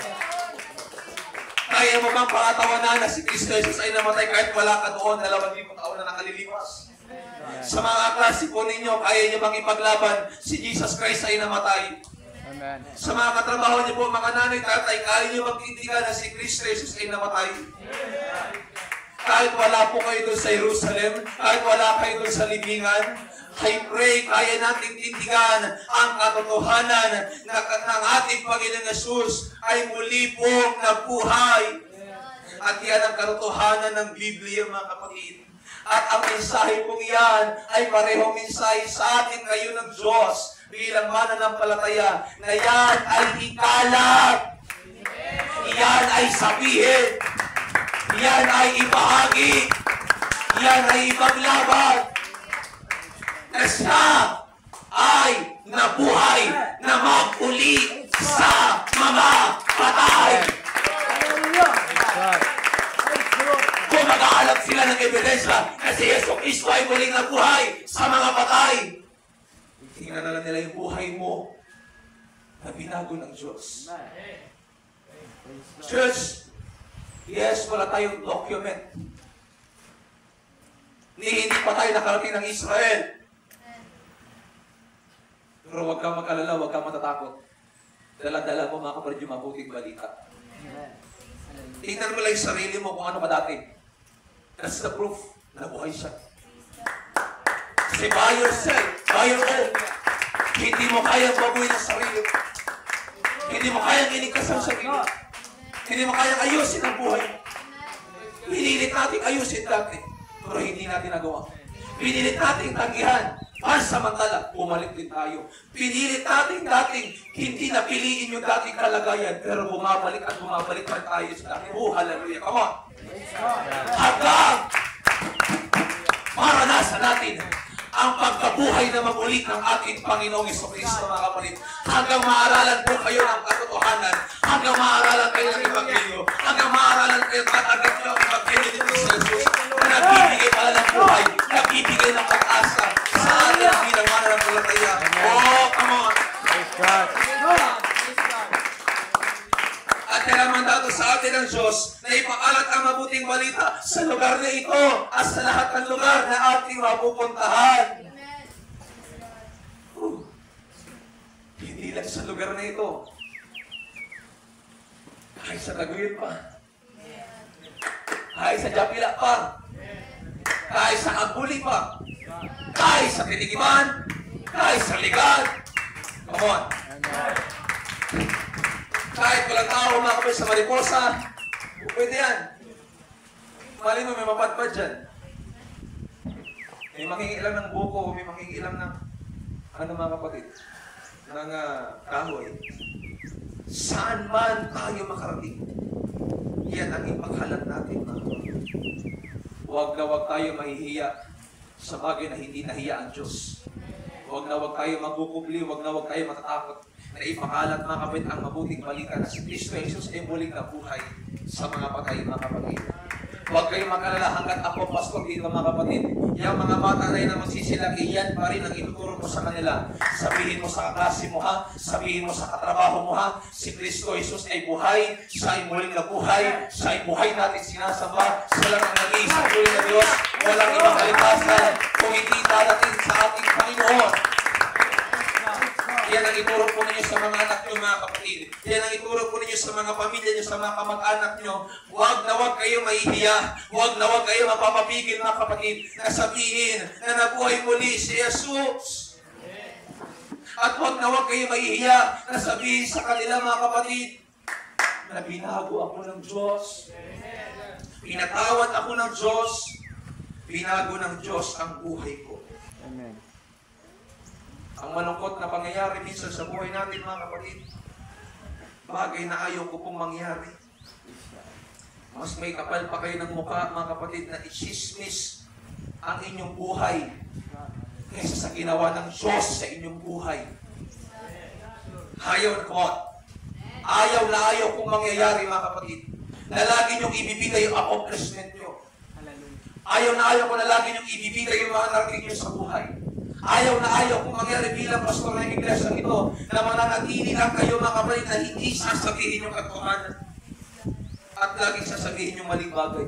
Kaya mo bang pakatawanan na si Kristo Jesus ay namatay kahit wala ka doon, 2,000 taon na nakalilipas? Sa mga klase po ninyo, kaya niyo bang ipaglaban si Jesus Christ ay namatay? Amen. Sa mga katrabaho niyo po, mga nanay, tatay, kaya niyo bang tindigan na si Kristo Jesus ay namatay? Kahit wala po kayo doon sa Jerusalem, kahit wala kayo doon sa libingan, I pray, kaya natin tindigan ang katotohanan na ng ating Panginoong Yesus ay muli pong nabuhay. At yan ang katotohanan ng Biblia, mga kapatid. At ang mensahe pong yan ay parehong mensahe sa atin ngayon ng Diyos bilang mananampalataya na yan ay ikalat. Yan ay sabihin. Yan ay ibahagi. Yan ay ipaglaban. Na siya ay nabuhay na maguli sa mga patay. Kung mag-aalap sila ng ebidensya na si Yesu Cristo ay muling nabuhay sa mga patay, tingnan na lang nila yung buhay mo na binago ng Diyos. Church, yes, wala tayong document. Hindi pa tayo nakarating ng Israel. Pero huwag kang mag-alala, huwag kang matatakot. Dala-dala mo mga kapatid yung mabuting balita. Tingnan mo lang yung sarili mo kung ano ka dati. That's the proof na buhay siya. Kasi by yourself, by your own, hindi mo kayang babuhin ang sarili mo. Hindi mo kayang iligtas ang sarili mo. Hindi mo kayang ayusin ang buhay mo. Pinilit natin ayusin dati, pero hindi natin nagawa. Pinilit natin tanggihan. Pansamantala, bumalik din tayo. Pinilit natin dating hindi napiliin yung dating kalagayan, pero bumabalik at bumabalik pa tayo sa dati. Oh, hallelujah. Come on. Hanggang maranasan natin ang pagkabuhay na magulit ng ating Panginoong Jesucristo, mga kapatid. Hanggang maaralan po kayo ng katotohanan. Hanggang maaralan kayo ng Ebanghelyo. Hanggang maaralan kayo agad ng Ebanghelyo ni Jesus na nagbibigay pala ng buhay, nagbibigay ng pag-asa sa atin bilang mananampalataya. Oh, come on. Praise God. At kailangan sa atin ng Diyos na ipakalat ang mabuting balita sa lugar na ito at sa lahat ng lugar na ating mapupuntahan. Hindi lang sa lugar na ito. Kahit sa Taguyod pa. Kahit sa Japila pa. Kahit sa Abuli pa. Kahit sa Titigiman. Kahit sa Ligad. Come on. Kahit walang tao, mga kapatid, sa Mariposa, pwede yan. Mali mo, may mapadpad dyan. May makingilam ng buko, may makingilam ng, mga kapatid, ng kahoy. Saan man tayo makarating, yan ang ipaghalat natin, mga kapatid. Huwag na huwag tayo mahihiya sa bagay na hindi nahiya ang Diyos. Huwag na huwag tayo magkukubli, huwag na huwag tayo matatakot na ipakalat, mga kapatid, ang mabuting balita na si Kristo Jesus ay muling nabuhay sa mga patay, mga kapatid. Huwag kayong mag-alala hanggat ako, pastor, dito, mga kapatid. Yung mga bata na yun na magsisilaki, yan pa rin ang ituturo mo sa kanila. Sabihin mo sa kaklase mo, ha? Sabihin mo sa katrabaho mo, ha? Si Kristo Jesus ay buhay, siya ay muling nabuhay, siya ay buhay natin sinasamba, siya lang ang nag-iisang tuloy na Diyos, walang ibang kalikasan kung hindi darating sa ating Panginoon. Yan ang ituro po ninyo sa mga anak nyo, mga kapatid. Yan ang ituro po ninyo sa mga pamilya nyo, sa mga kamag-anak nyo. Huwag na huwag kayo mahihiya. Huwag na huwag kayo mapapapigil, mga kapatid, na sabihin na nabuhay muli si Jesus. At huwag na huwag kayo mahihiya na sabihin sa kanila, mga kapatid, na binago ako ng Diyos. Pinatawad ako ng Diyos. Binago ng Diyos ang buhay ko. Amen. Ang malungkot na pangyayari minsan sa buhay natin, mga kapatid, bagay na ayaw ko pong mangyari. Mas may kapal pa kayo ng mukha, mga kapatid, na isismis ang inyong buhay kaysa sa ginawa ng Diyos sa inyong buhay. Ayaw na ko. Ayaw na ayaw kong mangyayari, mga kapatid, na lagi niyong ibibigay yung accomplishment niyo. Ayaw na ayaw ko na lagi niyong ibibigay yung mga narating niyo sa buhay. Ayaw na ayaw kung mangyari bilang pastor ng iglesia ito na mananatili lang kayo, mga kapatid, na hindi sasabihin yung katotohanan at laging sasabihin yung maling bagay.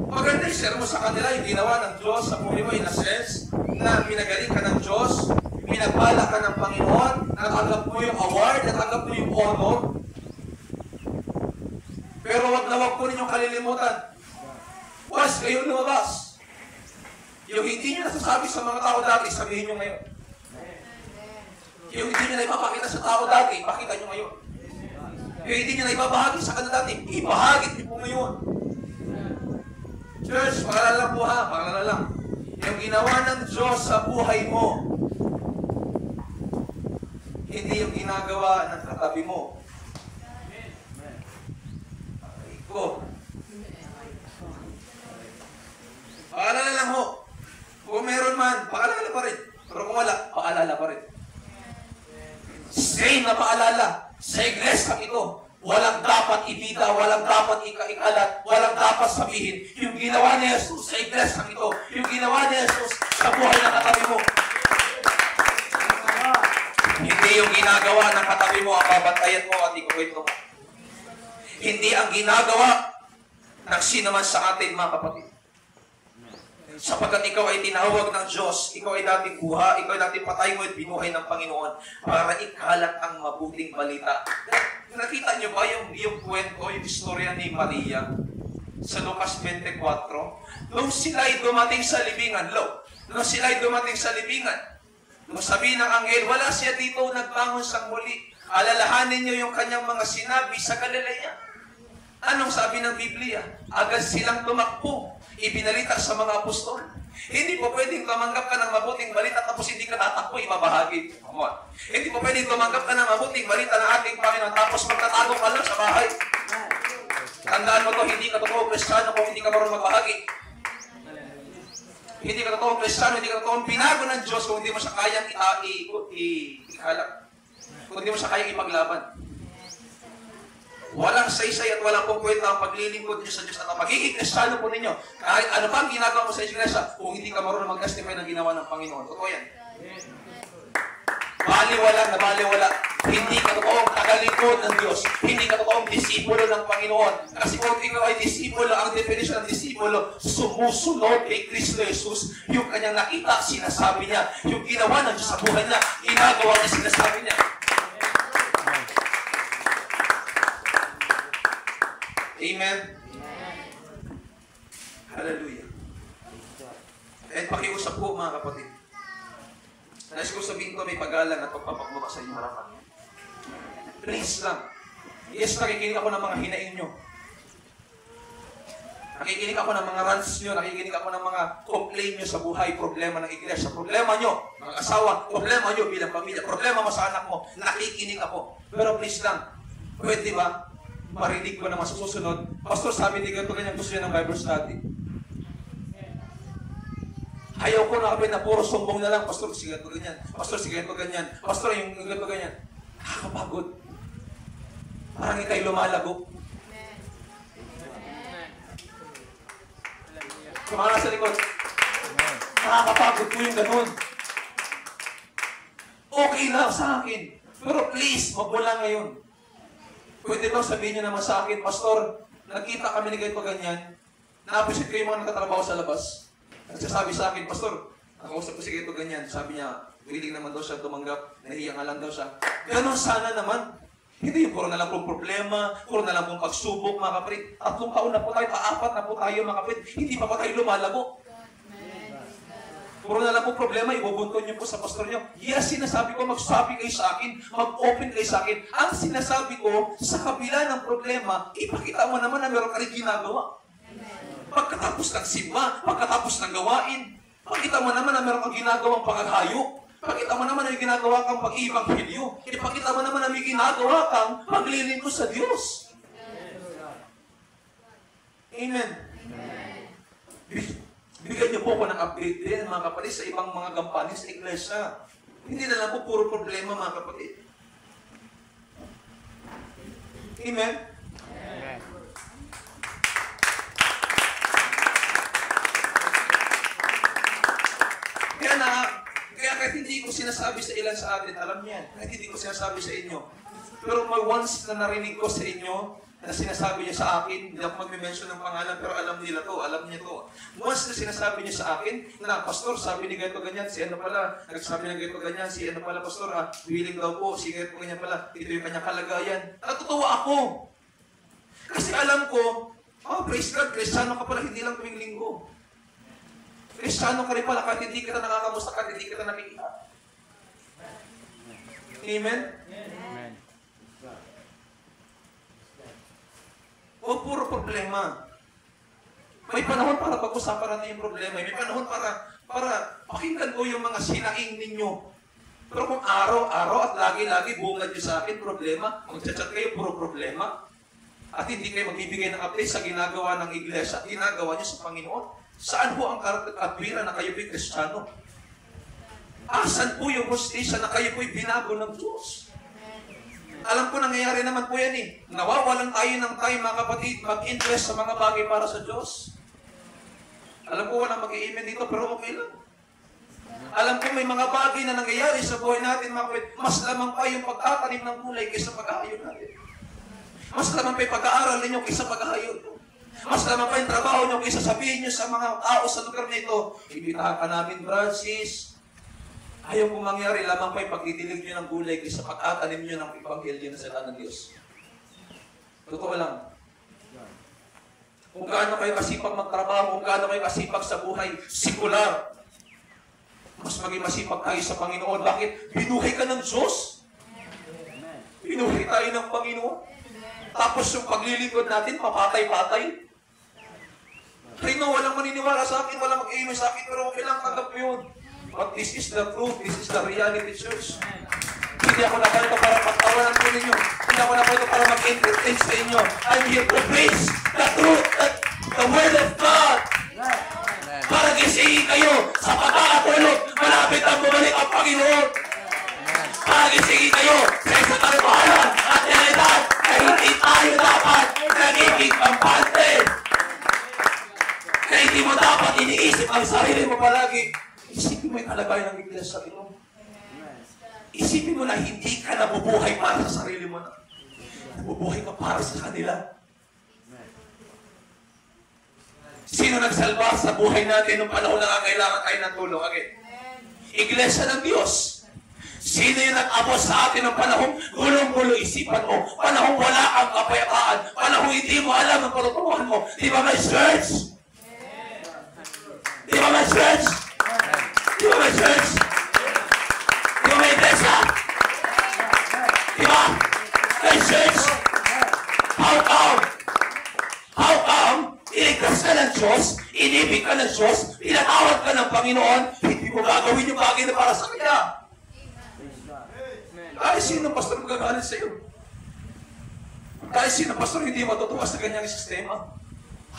Maganda yung sermon sa kanila, yung ginawa ng Diyos sa buhay mo, in a sense, na pinagaling ka ng Diyos, pinagpala ka ng Panginoon, natanggap mo yung award, natanggap mo yung honor. Pero wag na wag po ninyong kalilimutan. Once kayo lumabas, yung hindi nyo nasasabi sa mga tao dati, sabihin nyo ngayon. Yung hindi nyo na ipapakita sa tao dati, ipakita nyo ngayon. Yung hindi nyo na ibabahagi sa kanila dati, ibahagi nyo po ngayon. Church, paalala lang po ha, paalala lang. Yung ginawa ng Diyos sa buhay mo, hindi yung ginagawa ng katabi mo. Iko. Paalala lang ho. Kung meron man, paalala pa rin. Pero kung wala, paalala pa rin. Same na paalala. Sa iglesia ito, walang dapat ibida, walang dapat ikalat, walang dapat sabihin. Yung ginawa ni Jesus sa iglesia ito, yung ginawa ni Jesus sa buhay ng katabi mo. Hindi yung ginagawa ng katabi mo ang babantayan mo at ikukwento mo. Hindi ang ginagawa ng sinaman sa atin, mga kapatid. Sapagkat ikaw ay tinawag ng Diyos, ikaw ay dating buha, ikaw ay dating patay mo at binuhay ng Panginoon para ikalat ang mabuting balita. Nakita niyo ba yung kwento, yung istorya ni Maria sa Lucas 24? Nung sila ay dumating sa libingan, nung sabi ng anghel, wala siya dito, nagbangon sang muli. Alalahanin niyo yung kanyang mga sinabi sa Galilea. Anong sabi ng Biblia? Agad silang tumakbo, ibinalita sa mga apostol. Hindi po pwedeng tumanggap ka ng mabuting balita tapos hindi ka tatakbo, ibabahagi. Come on. Hindi po pwedeng tumanggap ka ng mabuting balita ng ating Panginoon tapos magtatago ka lang sa bahay. Tandaan mo to, hindi ka totoong Kristiyano kung hindi ka marunong magbahagi. Hindi ka totoong Kristiyano, hindi ka totoong binago ng Diyos kung hindi mo siya kayang ihalap. Kung hindi mo siya kayang ipaglaban. Walang saysay at walang pong kwenta ang paglilingkod niyo sa Diyos at ang magiging Kristiyano po ninyo. Kahit ano pa ang ginagawa mo sa iglesia, kung hindi ka marunong mag-testify ng ginawa ng Panginoon. Totoo yan. Baliwala na baliwala. Hindi ka totoong tagalingkod ng Diyos. Hindi ka totoong disipulo ng Panginoon. Kasi kung ikaw ay disipulo, ang definition ng disipulo, sumusunod kay Kristo Jesus. Yung kanyang nakita, sinasabi niya. Yung ginawa ng Diyos sa buhay niya, ginagawa niya, sinasabi niya. Amen? Hallelujah. And pakiusap po, mga kapatid. Nais ko sabihin ko, may pagalan at pagpapagbaba sa inyong harapan. Please lang. Yes, nakikinig ako ng mga hinain nyo. Nakikinig ako ng mga rants nyo. Nakikinig ako ng mga complain nyo sa buhay, problema ng iglesia. Problema nyo, mga asawa, problema nyo bilang pamilya, problema mo sa anak mo. Nakikinig ako. Pero please lang, pwede ba? Marinig ko naman sa susunod. Pastor, sabi ni ganito ganyan, gusto niya ng Bible study. Ayaw ko na kami na puro sumbong na lang. Pastor, sige ganito ganyan. Pastor, sige ganito ganyan. Pastor, yung ganito ganyan. Nakakapagod. Parang ikay lumalago. Kumana sa likod. Nakakapagod ko yung ganun. Okay lang sa akin. Pero please, magmula ngayon. Pwede bang sabihin niyo naman sa akin, Pastor, nakita kami ni ganito ganyan, na-appreciate ko yung mga nagtatrabaho sa labas. Nagsasabi sa akin, Pastor, nakausap ko si ganito ganyan. Sabi niya, willing naman daw siya tumanggap, nahiya nga lang daw siya. Ganon sana naman. Hindi yung puro na lang pong problema, puro na lang pong pagsubok, mga kapatid. 3 taon na po tayo, 4 na po tayo, mga kapatid. Hindi pa tayo lumalago. Puro na lang po problema, ibubunton niyo po sa pastor niyo. Yes, sinasabi ko, magsabi kayo sa akin, mag-open kayo sa akin. Ang sinasabi ko, sa kabila ng problema, ipakita mo naman na meron ka rin ginagawa. Pagkatapos ng simba, pagkatapos ng gawain, pakita mo naman na meron kang ginagawang paghahayo. Pakita mo naman na may ginagawa kang pag-ibanghelyo. Ipakita mo naman na may ginagawa kang paglilingkod sa Diyos. Amen. Bigyan niyo po ako ng update din, mga kapatid, sa ibang mga gampanin sa iglesia. Hindi na lang po puro problema, mga kapatid. Amen? Amen. Kaya kahit hindi ko sinasabi sa ilan sa atin, alam niyan, kahit hindi ko sinasabi sa inyo. Pero may once na narinig ko sa inyo, na sinasabi niya sa akin, hindi ako mag-mention ng pangalan, pero alam nila to, alam niya to. Once na sinasabi niya sa akin, na, Pastor, sabi ni ganito ganyan, si ano pala, nagsabi ng ganito ganyan, si ano pala, Pastor, willing daw po, si ganito ganyan pala, ito yung kanyang kalagayan. Natutuwa ako. Kasi alam ko, praise God, Kristiyano ka pala, hindi lang tuwing linggo. Kristiyano ka rin pala, kahit hindi kita nakakamusta, kahit hindi kita nakikita. Amen? Amen. O puro problema. May panahon para pag-usapan natin yung problema. May panahon para pakinggan ko yung mga sinaing ninyo. Pero kung araw-araw at lagi-lagi bungad nyo sa akin problema, magchat-chat kayo, puro problema, at hindi kayo magbibigay ng update sa ginagawa ng iglesia, ginagawa nyo sa Panginoon, saan po ang katwiran na kayo po'y Kristiyano? Asan po yung hustisya na kayo po'y binago ng Diyos? Alam ko, nangyayari naman po yan eh. Nawawalan tayo ng time, mga kapatid, mag-interest sa mga bagay para sa Diyos. Alam ko, walang mag-i-amen dito, pero okay lang. Alam ko, may mga bagay na nangyayari sa buhay natin, mga kapatid. Mas lamang pa yung pagtatanim ng gulay kaysa pag-aayon natin. Mas lamang pa yung pag-aaral ninyo kaysa pag-aayon. Mas lamang pa yung trabaho nyo kaysa sabihin nyo sa mga tao sa lugar nito, ibitahan ka namin, Francis. Ayaw kong mangyari, lamang pa yung pagdidilig nyo ng gulay kaysa pag-atanim nyo ng Ebanghelyo na salita ng Diyos. Totoo lang. Kung gaano kayo kasipag magtrabaho, kung gaano kayo kasipag sa buhay, sikular. Mas maging masipag tayo sa Panginoon. Bakit? Binuhay ka ng Diyos. Binuhay tayo ng Panginoon. Tapos yung paglilingkod natin, papatay-patay. I know, walang maniniwala sa akin, walang mag-iimay sa akin, pero okay lang, tanggap mo yun. But this is the truth, this is the reality, church. Hindi ako nakalito para pagtawanan po ninyo. Hindi ako nakalito para mag-entertain sa inyo. I'm here to preach the truth, the word of God. Para gisingin kayo sa pagkakatulog, malapit ang bumalik ang Panginoon. Para gisingin kayo sa isang kalimahalan at realidad na hindi tayo dapat nagiging kampante. Na hindi mo dapat iniisip ang sarili mo palagi. Isipin mo yung kalagayan ng iglesia sa ito. Isipin mo na hindi ka nabubuhay para sa sarili mo na. Nabubuhay ka para sa kanila. Sino nagsalba sa buhay natin nung panahon na kailangan tayo ng tulong? Okay. Iglesia ng Diyos. Sino yung nag-abot sa atin ng panahon? Gulong-gulo isipan mo. Panahon wala kang kapayapaan. Panahon hindi mo alam ang patutunguhan mo. Di ba may church? Di ba may church? Di ba may church? Di ba may iglesia? Di ba? May church? How come? How come? Iligtas ka ng Diyos, inibig ka ng Diyos, pinatawad ka ng Panginoon, hindi mo gagawin yung bagay na para sa Kanya. Dahil sino pastor magagalit sa iyo? Dahil sino pastor hindi matutuwa sa kanyang sistema?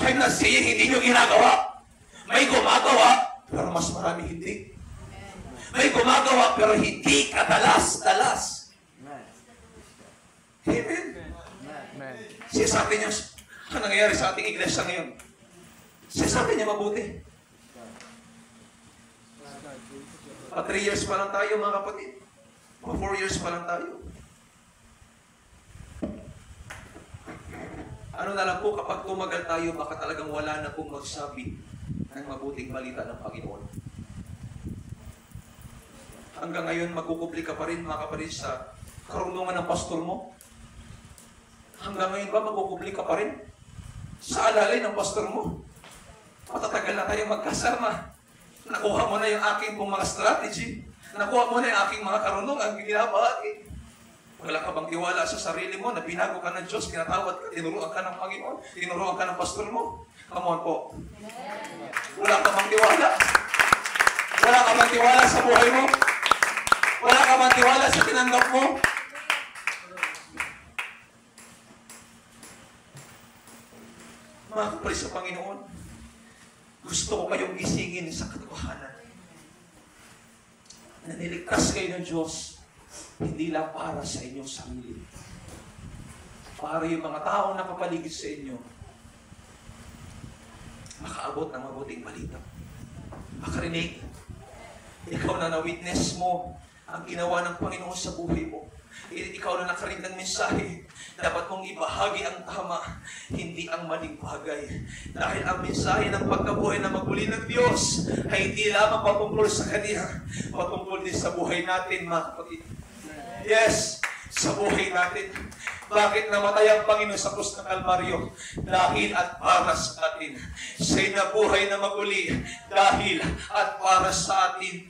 I'm not saying hindi nyo ginagawa. May gumagawa, pero mas marami hindi. May gumagawa, pero hindi kadalas-dalas. Amen? Siya sa atin yung ano nangyayari sa ating iglesia ngayon? Siya sa atin niya mabuti. Pa 3 years pa lang tayo, mga kapatid. Pa 4 years pa lang tayo. Ano na lang po, kapag tumagal tayo, baka talagang wala na pong magsabi ng mabuting balita ng Panginoon. Hanggang ngayon, magkukubli ka pa rin, mga kapatid, sa karunungan ng pastor mo? Hanggang ngayon ba, magkukubli ka pa rin sa alalay ng pastor mo? Matatagal na tayo magkasama. Nakuha mo na yung aking pong mga strategy. Nakuha mo na yung aking mga karunungan, ginabahagi. Wala ka bang tiwala sa sarili mo na binago ka ng Diyos, pinatawad ka, tinuruan ka ng Panginoon, tinuruan ka ng pastor mo? Come on po. Wala ka bang tiwala? Wala ka bang tiwala sa buhay mo? Wala ka bang tiwala sa tinanggap mo? Mga kapatid sa Panginoon, gusto ko kayong gisingin sa katotohanan na niligtas kayo ng Diyos, hindi lang para sa inyong sarili. Para yung mga taong nakapaligid sa inyo, makaabot ng mabuting balita. Makarinig. Ikaw na na-witness mo ang ginawa ng Panginoon sa buhay mo. Ikaw na nakarinig ng mensahe. Dapat mong ibahagi ang tama, hindi ang maling bagay. Dahil ang mensahe ng pagkabuhay na maguli ng Diyos ay hindi lamang patungkol sa Kanya, patungkol din sa buhay natin, mga kapatid. Yes, sa buhay natin. Bakit namatay ang Panginoon sa krus ng Kalbaryo? Dahil at para sa atin. Siya'y nabuhay na maguli dahil at para sa atin.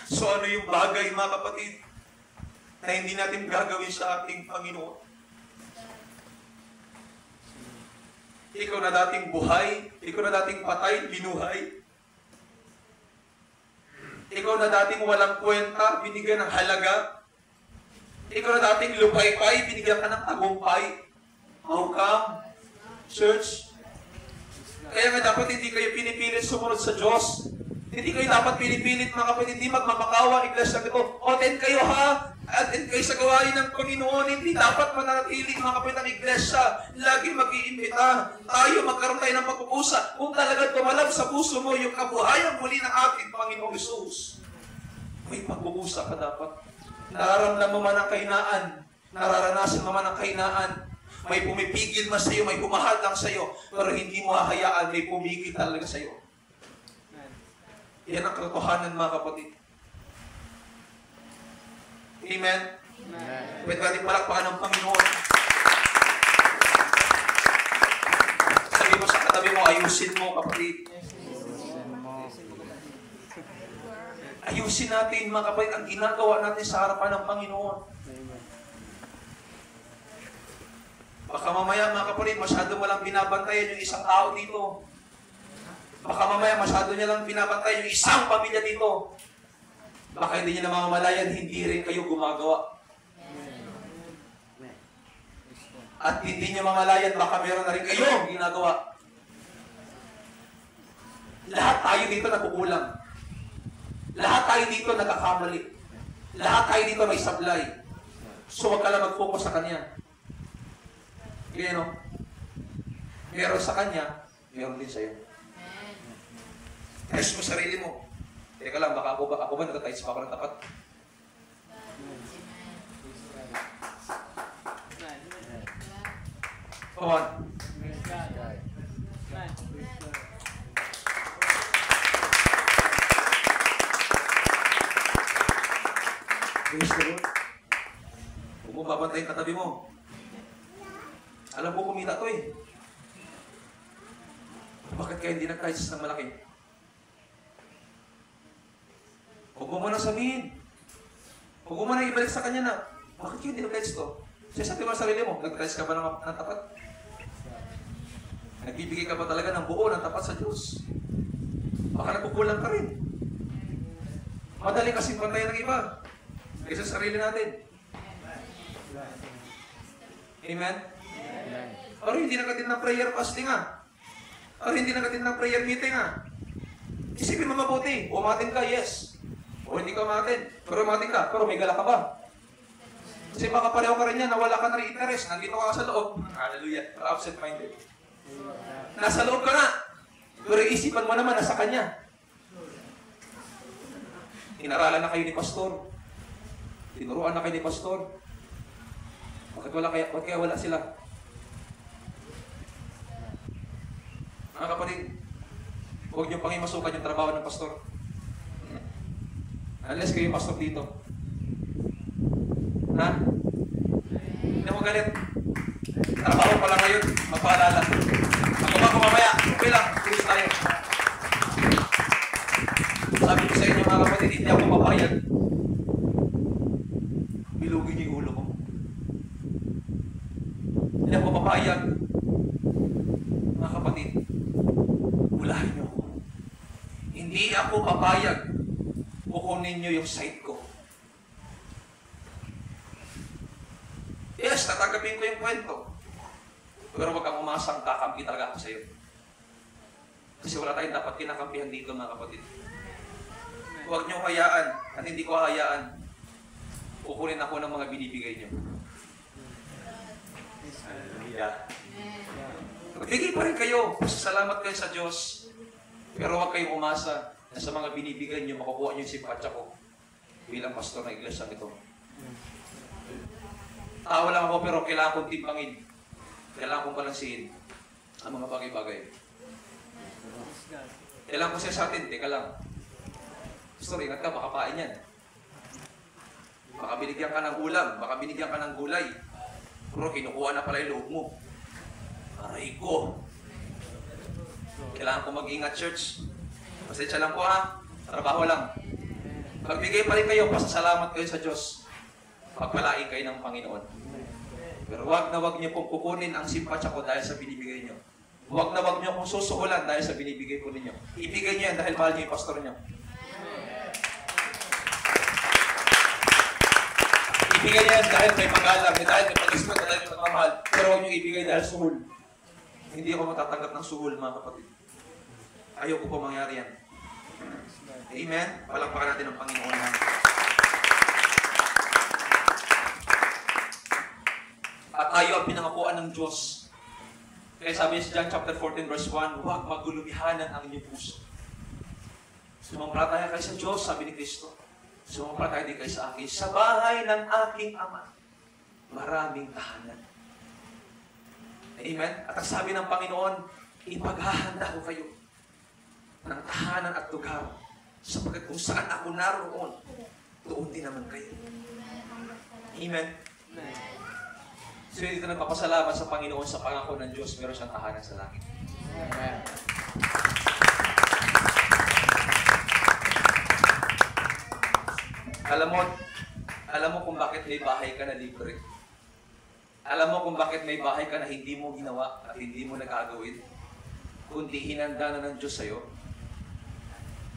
So ano yung bagay, mga kapatid, na hindi natin gagawin sa ating Panginoon? Ikaw na dating buhay, ikaw na dating patay, binuhay. Ikaw na dating walang kwenta, binigyan ng halaga. Ikaw na dating lupay-pay, binigyan ka ng tagumpay. How come? Church? Kaya nga dapat hindi kayo pinipilit sumunod sa Diyos. Hindi kayo dapat pinipilit, mga kapatid, hindi magmamakawa, iglesia ito. Attend kayo ha! Attend kayo sa gawain ng Panginoon. Hindi dapat mananatili, mga kapatid, ang iglesia. Lagi mag-iimbita. Tayo, magkaroon tayo ng pagpupusa. Kung talagang tumalab sa puso mo yung kabuhayan muli ng ating Panginoong Hesus, may pagpupusa ka dapat. Nararamdaman mo man ang kahinaan. Nararanasan mo man ang kahinaan. May pumipigil man sa'yo, may pumahadang sa'yo, pero hindi mo hahayaan, may pumigil talaga sa'yo. Yan ang katotohanan, mga kapatid. Amen? Amen. Pwede natin palakpakan ng Panginoon. Sabi mo sa katabi mo, ayusin mo, kapatid. Ayusin natin, mga kapatid, ang ginagawa natin sa harapan ng Panginoon. Baka mamaya, mga kapatid, masyado mo lang binabantayan yung isang tao dito. Baka mamaya masyado niya lang pinapantay yung isang pamilya dito. Baka hindi niya namamalayan, hindi rin kayo gumagawa. At hindi niya mamalayan, baka meron na rin kayo ginagawa. Lahat tayo dito nagkukulang. Lahat tayo dito nagkakamali. Lahat tayo dito may sablay. So wag ka lang mag-focus sa Kanya. Ganyan, no? Meron sa Kanya, meron din sa'yo. Ayos mo sarili mo. Teka lang, baka ako ba nagtatights pa ako ng tapat? Come on. Praise the Lord. Huwag mo babantayin katabi mo. Alam mo, kumita to eh. Bakit kaya hindi nag-tights ng malaki? Huwag mo muna sabihin. Huwag mo muna ibalik sa Kanya na, bakit kayo hindi nag-tights to? Sabi mo sa sarili mo, nag-tights ka ba ng tapat? Nagbibigay ka ba talaga ng buo, ng tapat sa Diyos? Baka nakukulang ka rin. Madali kasi pantayan ng iba. Kaysa sa sarili natin. Amen? Or hindi nakatin ng prayer fasting Or hindi nakatin ng prayer meeting Isipin mo mabuti. Umatin ka, yes. O hindi ka umatin. Pero umatin ka, pero may gala ka ba? Kasi baka pareho ka rin yan, nawala ka na rin interest. Nandito ka sa loob. Hallelujah. Absent-minded. Nasa loob ka na. Pero isipan mo naman, nasa Kanya. Inaralan na kayo ni Pastor. Tinuruan na kayo ni Pastor. Bakit kaya wala sila? Mga kapatid, huwag niyo pang imasukan yung trabaho ng Pastor. Unless kayo yung pastor dito. Ha? Hindi mo galit. Trabaho pa lang ngayon, magpaalala. Ako mamaya, okay lang, tuloy tayo. Sabi ko sa inyo mga kapatid, hindi ako papayag. Bilugin niyo yung ulo ko. Hindi ako papayag. Mga kapatid, ulahin niyo ako. Hindi ako papayag. Kukunin niyo yung side ko. Yes, tatagapin ko yung kwento. Pero wag kang umasang kakampi talaga ako sa iyo. Kasi wala tayong dapat kinakampihan dito mga kapatid. Huwag niyo hayaan at hindi ko hayaan. Kukunin ako ng mga binibigay niyo. Hallelujah. Magbigay pa rin kayo. Salamat kayo sa Diyos. Pero huwag kayong umasa na sa mga binibigay niyo, makukuha niyo yung simpatya ko bilang pastor ng iglesia nito. Tao lang ako pero kailangan kong timbangin. Kailangan kong balansihin ang mga bagay-bagay. Kailangan ko siya sa atin, teka lang. Pastor, ingat ka, baka pain yan. Baka binigyan ka ng ulam, baka binigyan ka ng gulay. Pero kinukuha na pala yung loob mo. Aray ko. Kailangan ko mag-ingat, church. Pasensya lang po ha. Trabaho lang. Magbigay pa rin kayo, pasasalamat kayo sa Diyos. Pagpalain kayo ng Panginoon. Pero wag na wag niyo pong kukunin ang simpatya ko dahil sa binibigay niyo. Wag na wag niyo kong susuhulan dahil sa binibigay ko ninyo. Ibigay niyo yan dahil mahal niyo yung pastor niyo. Ibigay niyo yan dahil may pag-alam, dahil may pag-ispat, dahil may pagmamahal. Pero wag niyo ibigay dahil suhul. Hindi ako matatanggap ng suhul, mga kapatid. Ayoko po mangyari yan. Amen? Palakpakan natin ang Panginoon natin. At tayo ang pinangakuan ng Diyos. Kaya sabi niya sa John chapter 14 verse 1, huwag magulumihanan ang inyong puso. Sumampalataya kayo sa Diyos, sabi ni Kristo. Sumampalataya din kayo sa akin. Sa bahay ng aking Ama, maraming tahanan. Amen? At ang sabi ng Panginoon, ipaghahanda ko kayo ng tahanan at lugar. Sapagkat kung saan ako naroon, doon din naman kayo. Amen? So, dito nagpapasalamat sa Panginoon sa pangako ng Diyos, meron siyang tahanan sa langit. Amen. Alam mo kung bakit may bahay ka na libre. Alam mo kung bakit may bahay ka na hindi mo ginawa at hindi mo nagagawin. Kundi hinanda na ng Diyos sa'yo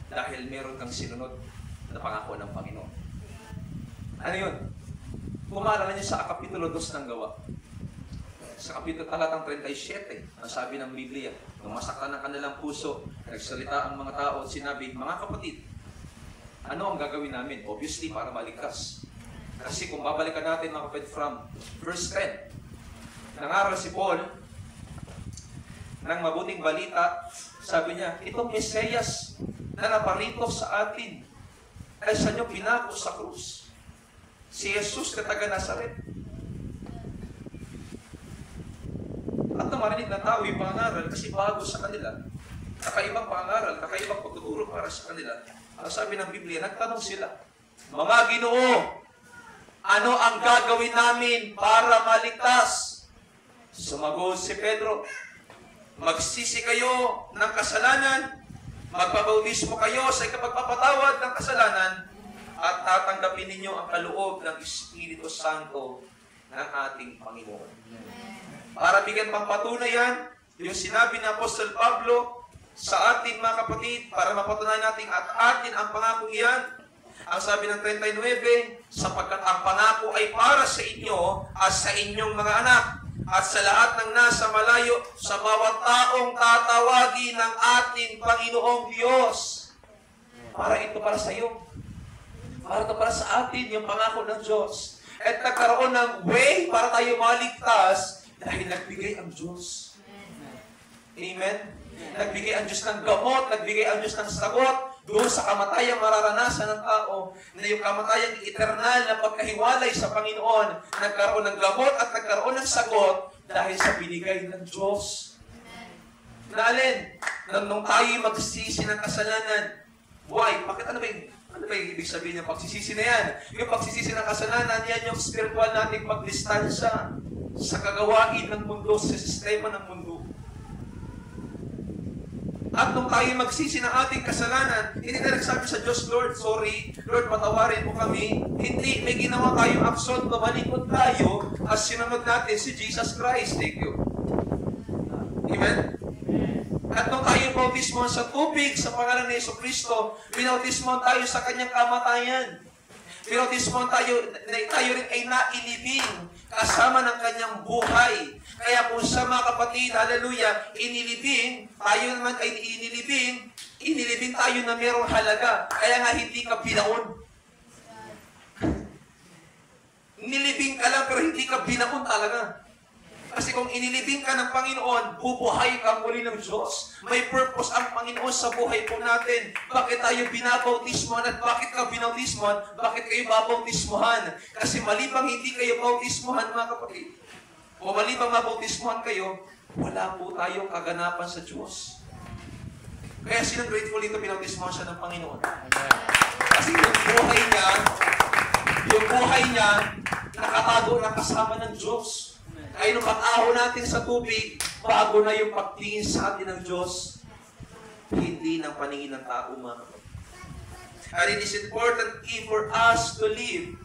dahil meron kang sinunod na pangako ng Panginoon. Ano yun? Kumaalala niyo sa Kapitulo 2 ng Gawa. Sa talatang 37, ang sabi ng Biblia, nung masaktan ng kanilang puso, nagsalita ang mga tao at sinabi, mga kapatid, ano ang gagawin namin? Obviously, para maligtas. Kasi kung babalikan natin mga kapatid from verse 10, nangaral si Paul ng mabuting balita, sabi niya, itong Mesiyas na naparito sa atin ay sa inyo pinako sa krus. Si Jesus na taga Nazaret. At marinig na tao yung pangaral kasi bago sa kanila. Kakaibang pangaral, kakaibang pagtuturo para sa kanila. Ang sabi ng Biblia, nagtanong sila, mga Ginoo, ano ang gagawin namin para maligtas? Sumagot si Pedro, magsisi kayo ng kasalanan, magpabautismo kayo sa ikapagpapatawad ng kasalanan, at tatanggapin ninyo ang kaloob ng Espiritu Santo ng ating Panginoon. Para bigyan pang patunayan, yung sinabi ng Apostol Pablo sa atin mga kapatid, para mapatunayan natin at atin ang pangako iyan, ang sabi ng 39, sapagkat ang pangako ay para sa inyo at sa inyong mga anak, at sa lahat ng nasa malayo, sa bawat taong tatawagin ng ating Panginoong Diyos. Para ito para sa iyo. Para ito para sa atin, yung pangako ng Diyos. At nagkaroon ng way para tayo maligtas dahil nagbigay ang Diyos. Amen? Nagbigay ang Diyos ng gamot, nagbigay ang Diyos ng sagot doon sa kamatayang mararanasan ng tao, na yung kamatayang eternal na pagkahiwalay sa Panginoon, nagkaroon ng gamot at nagkaroon ng sagot dahil sa binigay ng Diyos. Na alin? Nung tayo magsisi ng kasalanan, why? Bakit ano Ano ba yung ibig sabihin ng pagsisisi na yan? Yung pagsisisi ng kasalanan, yan yung spiritual nating pagdistansya sa kagawain ng mundo, sa sistema ng mundo. At nung tayo magsisi ng ating kasalanan, hindi na nagsabi sa Diyos, Lord, sorry, Lord, patawarin mo kami. Hindi, may ginawa tayong aksyon, tumalikod tayo as sinunod natin si Jesus Christ. Thank you. Amen? At nung tayo bautismo sa tubig, sa pangalan ni Yesu Cristo, binautismo tayo sa kanyang kamatayan. Binautismo tayo rin ay nailibing kasama ng kanyang buhay. Kaya kung sa mga kapatid, hallelujah, inilibing, tayo naman ay inilibing tayo na mayroong halaga. Kaya nga hindi ka binaon. Nilibing ka lang pero hindi ka binaon talaga. Kasi kung inilibing ka ng Panginoon, bubuhay ka muli ng Diyos. May purpose ang Panginoon sa buhay po natin. Bakit tayo binabautismohan at bakit ka binautismohan? Bakit kayo babautismohan? Kasi malibang hindi kayo bautismohan, mga kapatid, o malibang mabautismohan kayo, wala po tayong kaganapan sa Diyos. Kaya sinong grateful dito, binautismohan siya ng Panginoon. Kasi yung buhay niya, nakatago na kasama ng Diyos. Kaya nung pag-aho natin sa tubig, bago na yung pagtingin sa atin ng Diyos, hindi ng paningin ng tao, mga kapatid. And it is important key for us to live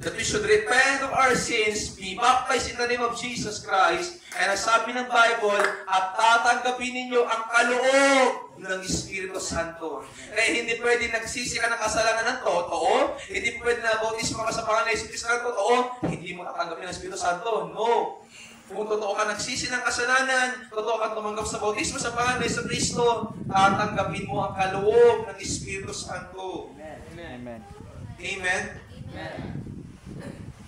that we should repent of our sins, be baptized in the name of Jesus Christ, and ang sabi ng Bible, at tatanggapin ninyo ang kaloob ng Espiritu Santo. Kaya hindi pwede nagsisi ka ng kasalanan ng totoo, hindi pwede na bautismo ka sa pangalan ng Espiritu Santo, totoo, hindi mo tatanggapin ang Espiritu Santo. No. Kung totoo ka nagsisi ng kasalanan, totoo ka tumanggap sa bautismo sa pangalan ng Kristo, tatanggapin mo ang kaloob ng Espiritu Santo. Amen. Amen? Amen.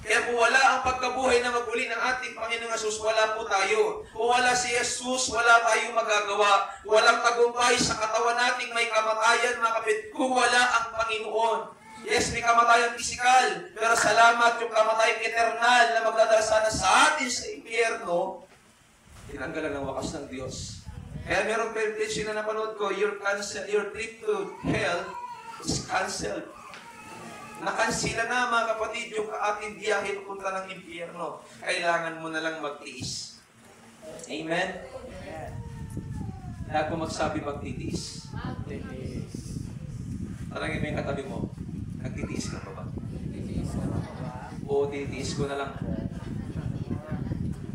Kaya kung wala ang pagkabuhay na maguli ng ating Panginoong Jesus, wala po tayo. Kung wala si Jesus, wala tayong magagawa. Walang tagumpay sa katawan nating may kamatayan, mga kapit, kung wala ang Panginoon. Yes, may kamatayan pisikal, pero salamat yung kamatayang eternal na magdadala sana sa atin sa impyerno, tinanggalan ng wakas ng Diyos. Kaya merong preaching na napanood ko, your trip to hell is canceled. Nakansila na, mga kapatid, yung ating biyahe papunta ng impyerno. Kailangan mo na lang magtiis. Amen? Lahat mo magsabi magtitiis. Talangin mo yung katabi mo. Nagtitiis ka pa ba? Oo, titiis ko na lang.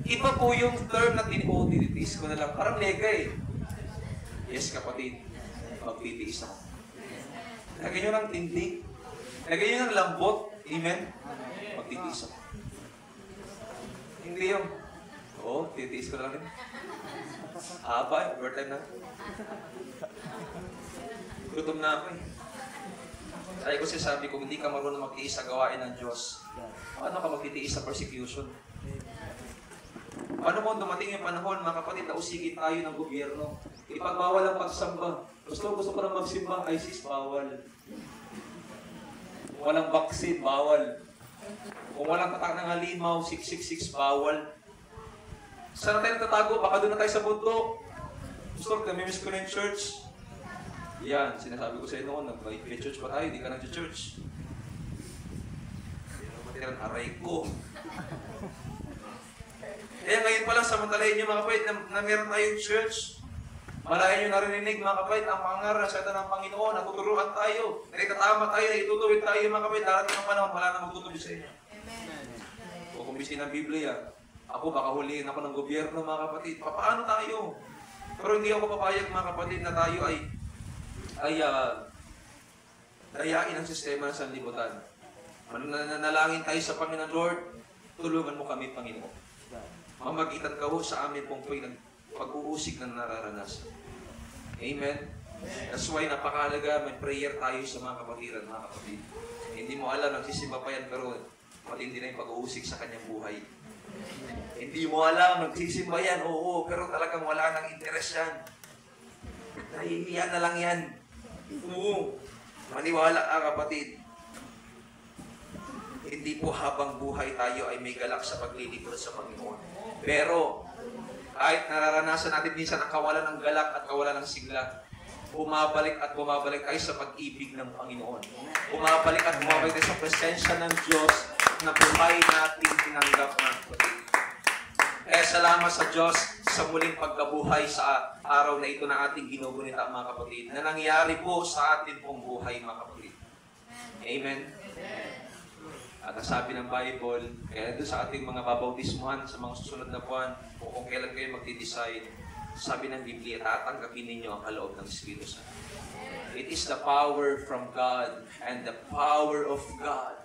Iba po yung term na titiis ko na lang. Parang nega eh. Yes, kapatid. Magtitiis ako. Lagyan nyo ng tindig. Lagyan nyo ng lambot. Amen? Magtitiis ako. Hindi yung, oo, titiis ko na lang rin. Haba, overtime na. Gutom na ako eh. Ay ko sabi ko, hindi ka marunong magtiis sa gawain ng Diyos. Paano ka magtitiis sa persecution? Paano mo dumating yung panahon, mga kapatid, na usigin tayo ng gobyerno? Ipagbawal ang pagsamba. Gusto ko na magsimba, ISIS, bawal. Kung walang vaccine, bawal. Kung walang tatak ng halimaw, 666, bawal. Saan na tayo natatago? Baka doon na tayo sa bundok. Gusto ko, namimiss ko na yung church. Yan, sinasabi ko sa inyo noon, may church pa tayo, di ka nag-church. Hindi naman tira ng aray ko. Kaya ngayon pa lang, samantalahin nyo mga kapatid na meron tayong church. Malayan nyo narinig mga kapatid, ang pangaral sa ng Panginoon, natuturuan tayo, nagtatama tayo, itutuwid tayo mga kapatid, darating ang panahon, wala na magtutuloy sa inyo. O kung bisi ng Biblia, ako baka huliin ako ng gobyerno mga kapatid, paano tayo? Pero hindi ako papayag mga kapatid na tayo ay dayain ang sistema ng sanlibutan. Mananalangin tayo sa Panginoon, Lord, tulungan mo kami, Panginoon. Mamagitan ka ho sa amin pong pag-uusig na nararanasan. Amen? That's why napakahalaga, may prayer tayo sa mga kapatiran, mga kapatid. Hindi mo alam, nagsisimba pa yan, pero matindi na yung pag-uusig sa kanyang buhay. Hindi mo alam, nagsisimba yan, oo, pero talagang wala nang interes yan. Nahihiya na lang yan. Oo. Maniwala ka, kapatid. Hindi po habang buhay tayo ay may galak sa paglilingkod sa Panginoon. Pero, kahit nararanasan natin minsan ang kawalan ng galak at kawalan ng sigla, bumabalik at bumabalik tayo sa pag-ibig ng Panginoon. Bumabalik at bumabalik tayo sa presensya ng Diyos na buhay natin tinanggap ng kapatid. Kaya salamat sa Diyos sa muling pagkabuhay sa araw na ito na ating ginugunita, mga kapatid, na nangyari po sa atin pong buhay, mga kapatid. Amen? At ang sabi ng Bible, kaya doon sa ating mga babautismuhan sa mga susunod na buwan, o kung kailan kayo magdi-decide, sabi ng Biblia, tatanggapin ninyo ang kaloob ng Espiritu Santo. It is the power from God and the power of God.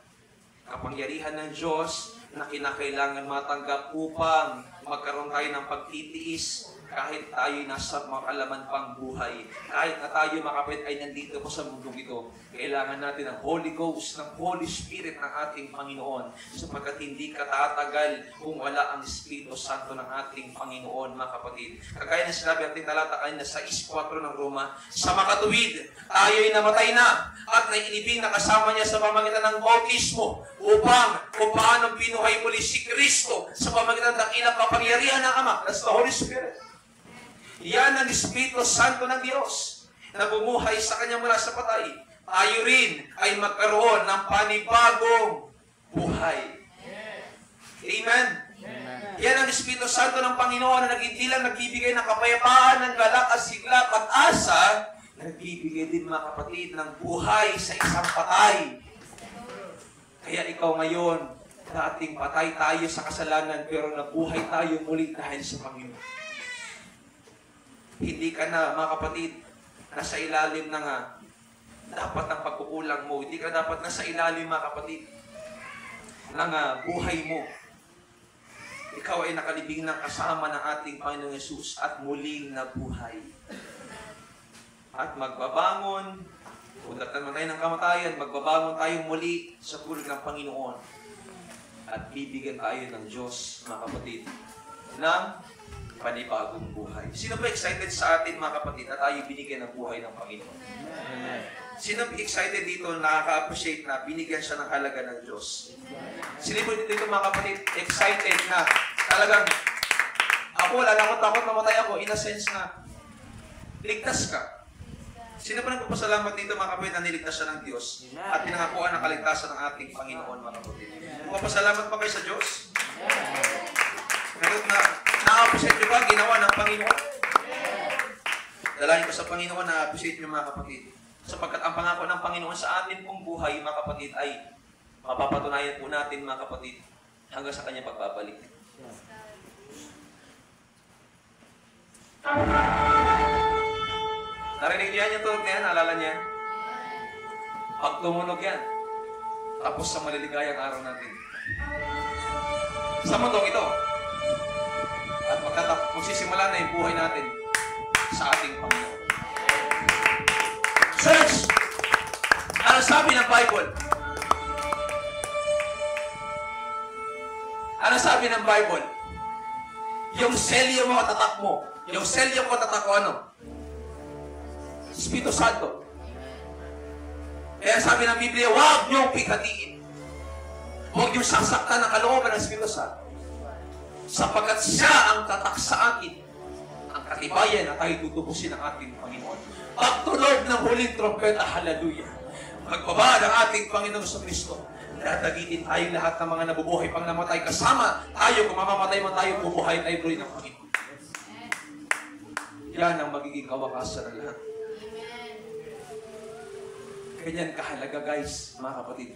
Kapangyarihan ng Diyos na kinakailangan matanggap upang magkaroon tayo ng pagtitiis kahit tayo nasa makalaman pang buhay. Kahit na tayo makapit ay nandito po sa mundong ito, kailangan natin ng Holy Ghost, ng Holy Spirit ng ating Panginoon, sapagkat hindi katatagal kung wala ang Espiritu Santo ng ating Panginoon, mga kapatid. Kagaya ng sinabi ating talata kanina sa 6:4 ng Roma, sa makatuwid, tayo'y namatay na at nailibing na kasama niya sa pamagitan ng bautismo upang kung paano binuhay muli si Kristo sa pamagitan ng ilang kapangyarihan ng Ama. That's the Holy Spirit. Yan ang Espiritu Santo ng Diyos na bumuhay sa Kanya mula sa patay. Tayo rin ay magkaroon ng panibagong buhay. Amen? Yan ang Espiritu Santo ng Panginoon na hindi lang nagbibigay ng kapayapaan, ng galak at sigla at asa, nagbibigay din, mga kapatid, ng buhay sa isang patay. Kaya ikaw ngayon, dating patay tayo sa kasalanan, pero nabuhay tayo muli dahil sa Panginoon. Hindi ka na, mga kapatid, nasa ilalim ng dapat ng pagkukulang mo. Hindi ka dapat nasa ilalim, mga kapatid, ng buhay mo. Ikaw ay nakalibing ng kasama ng ating Panginoong Yesus at muling nabuhay. At magbabangon, udatan man tayo ng kamatayan, magbabangon tayong muli sa pulong ng Panginoon. At bibigyan tayo ng Diyos, mga kapatid, ng panibagong buhay. Sino ba excited sa atin, mga kapatid, na tayo binigyan ng buhay ng Panginoon? Amen. Sino ba excited dito, nakaka-appreciate na binigyan siya ng halaga ng Diyos? Sino ba dito, mga kapatid, excited na talagang ako, wala na akong takot, mamatay ako, in a sense na ligtas ka? Sino ba nagpapasalamat dito, mga kapatid, na niligtas siya ng Diyos at pinangakuan ng kaligtasan ng ating Panginoon, mga kapatid? Magpapasalamat pa kayo sa Diyos? Pero na-appreciate nyo ba ginawa ng Panginoon? Dalahin ko sa Panginoon na appreciate nyo, mga kapatid. Sapagkat ang pangako ng Panginoon sa atin pong buhay, mga kapatid, ay mapapatunayan po natin, mga kapatid, hanggang sa kanyang pagbabalik. Narinig niyo yan yung tunog na yan? Naalala niya? Pag tumunog yan, tapos sa maliligayang araw natin. Sa mundong ito, at magsisimula na yung buhay natin sa ating Panginoon. Church! Ano sabi ng Bible? Ano sabi ng Bible? Yung selyo mo at tatak mo. Yung selyo mo at tatak mo, ano? Espiritu Santo. Kaya sabi ng Biblia, huwag niyong pikatiin. Huwag niyong sasaktan ng kalooban ng Espiritu Santo. Sapagkat siya ang tatak sa akin, ang katibayan na tayo tutubusin ng ating Panginoon. Pagtunog ng huling trompeta, hallelujah. Magbaba ng ating Panginoon sa Kristo. Dadagitin tayo lahat ng mga nabubuhay pang namatay. Kasama tayo, kung mamamatay man tayo, bubuhay tayo rin ng Panginoon. Yan ang magiging kawakasan ng lahat. Ganyan kahalaga, guys, mga kapatid,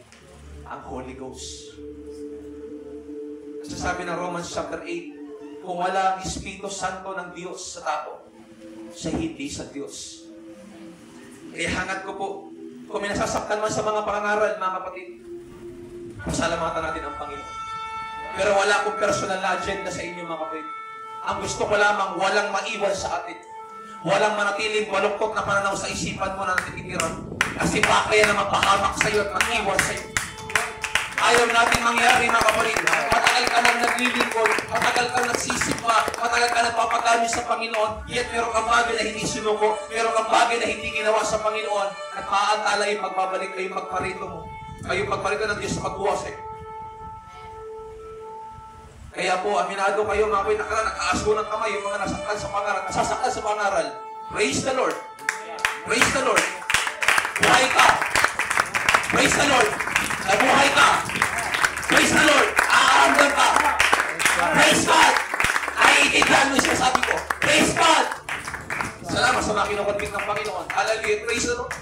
ang Holy Ghost. Kasi sabi ng Romans chapter 8, kung wala ang Espiritu Santo ng Diyos sa tao, siya hindi sa Diyos. Kaya hangad ko po, kung may nasasaktan man sa mga pangangaral, mga kapatid, pasalamatan natin ang Panginoon. Pero wala akong personal na agenda sa inyo, mga kapatid. Ang gusto ko lamang, walang maiwan sa atin. Walang manatiling malungkot na pananaw sa isipan mo na natititiran. Kasi baka yan na mapahamak sa iyo at mag-iwan sa iyo. Ayaw natin mangyari, mga kapatid. Matagal ka nang naglilingkod, matagal ka nagsisimba, matagal ka nagpapagami sa Panginoon, yet meron kang bagay na hindi sinuko, meron kang bagay na hindi ginawa sa Panginoon, at maaantala yung magbabalik kayo magparito mo. Kayo pagparito ng Diyos sa pagbuwas eh. Kaya po, aminado kayo, mga kapatid, nakaaso ng kamay, yung mga nasaktan sa pangaral, nasasaktan sa pangaral. Praise the Lord. Praise the Lord. Buhay ka. Praise the Lord. Nabuhay ka. Praise the Lord. Aaramdam ka. Praise God. Naiintindihan mo yung sinasabi ko. Praise God. Salamat sa mga kinukonfig ng Panginoon. Hallelujah. Praise the Lord.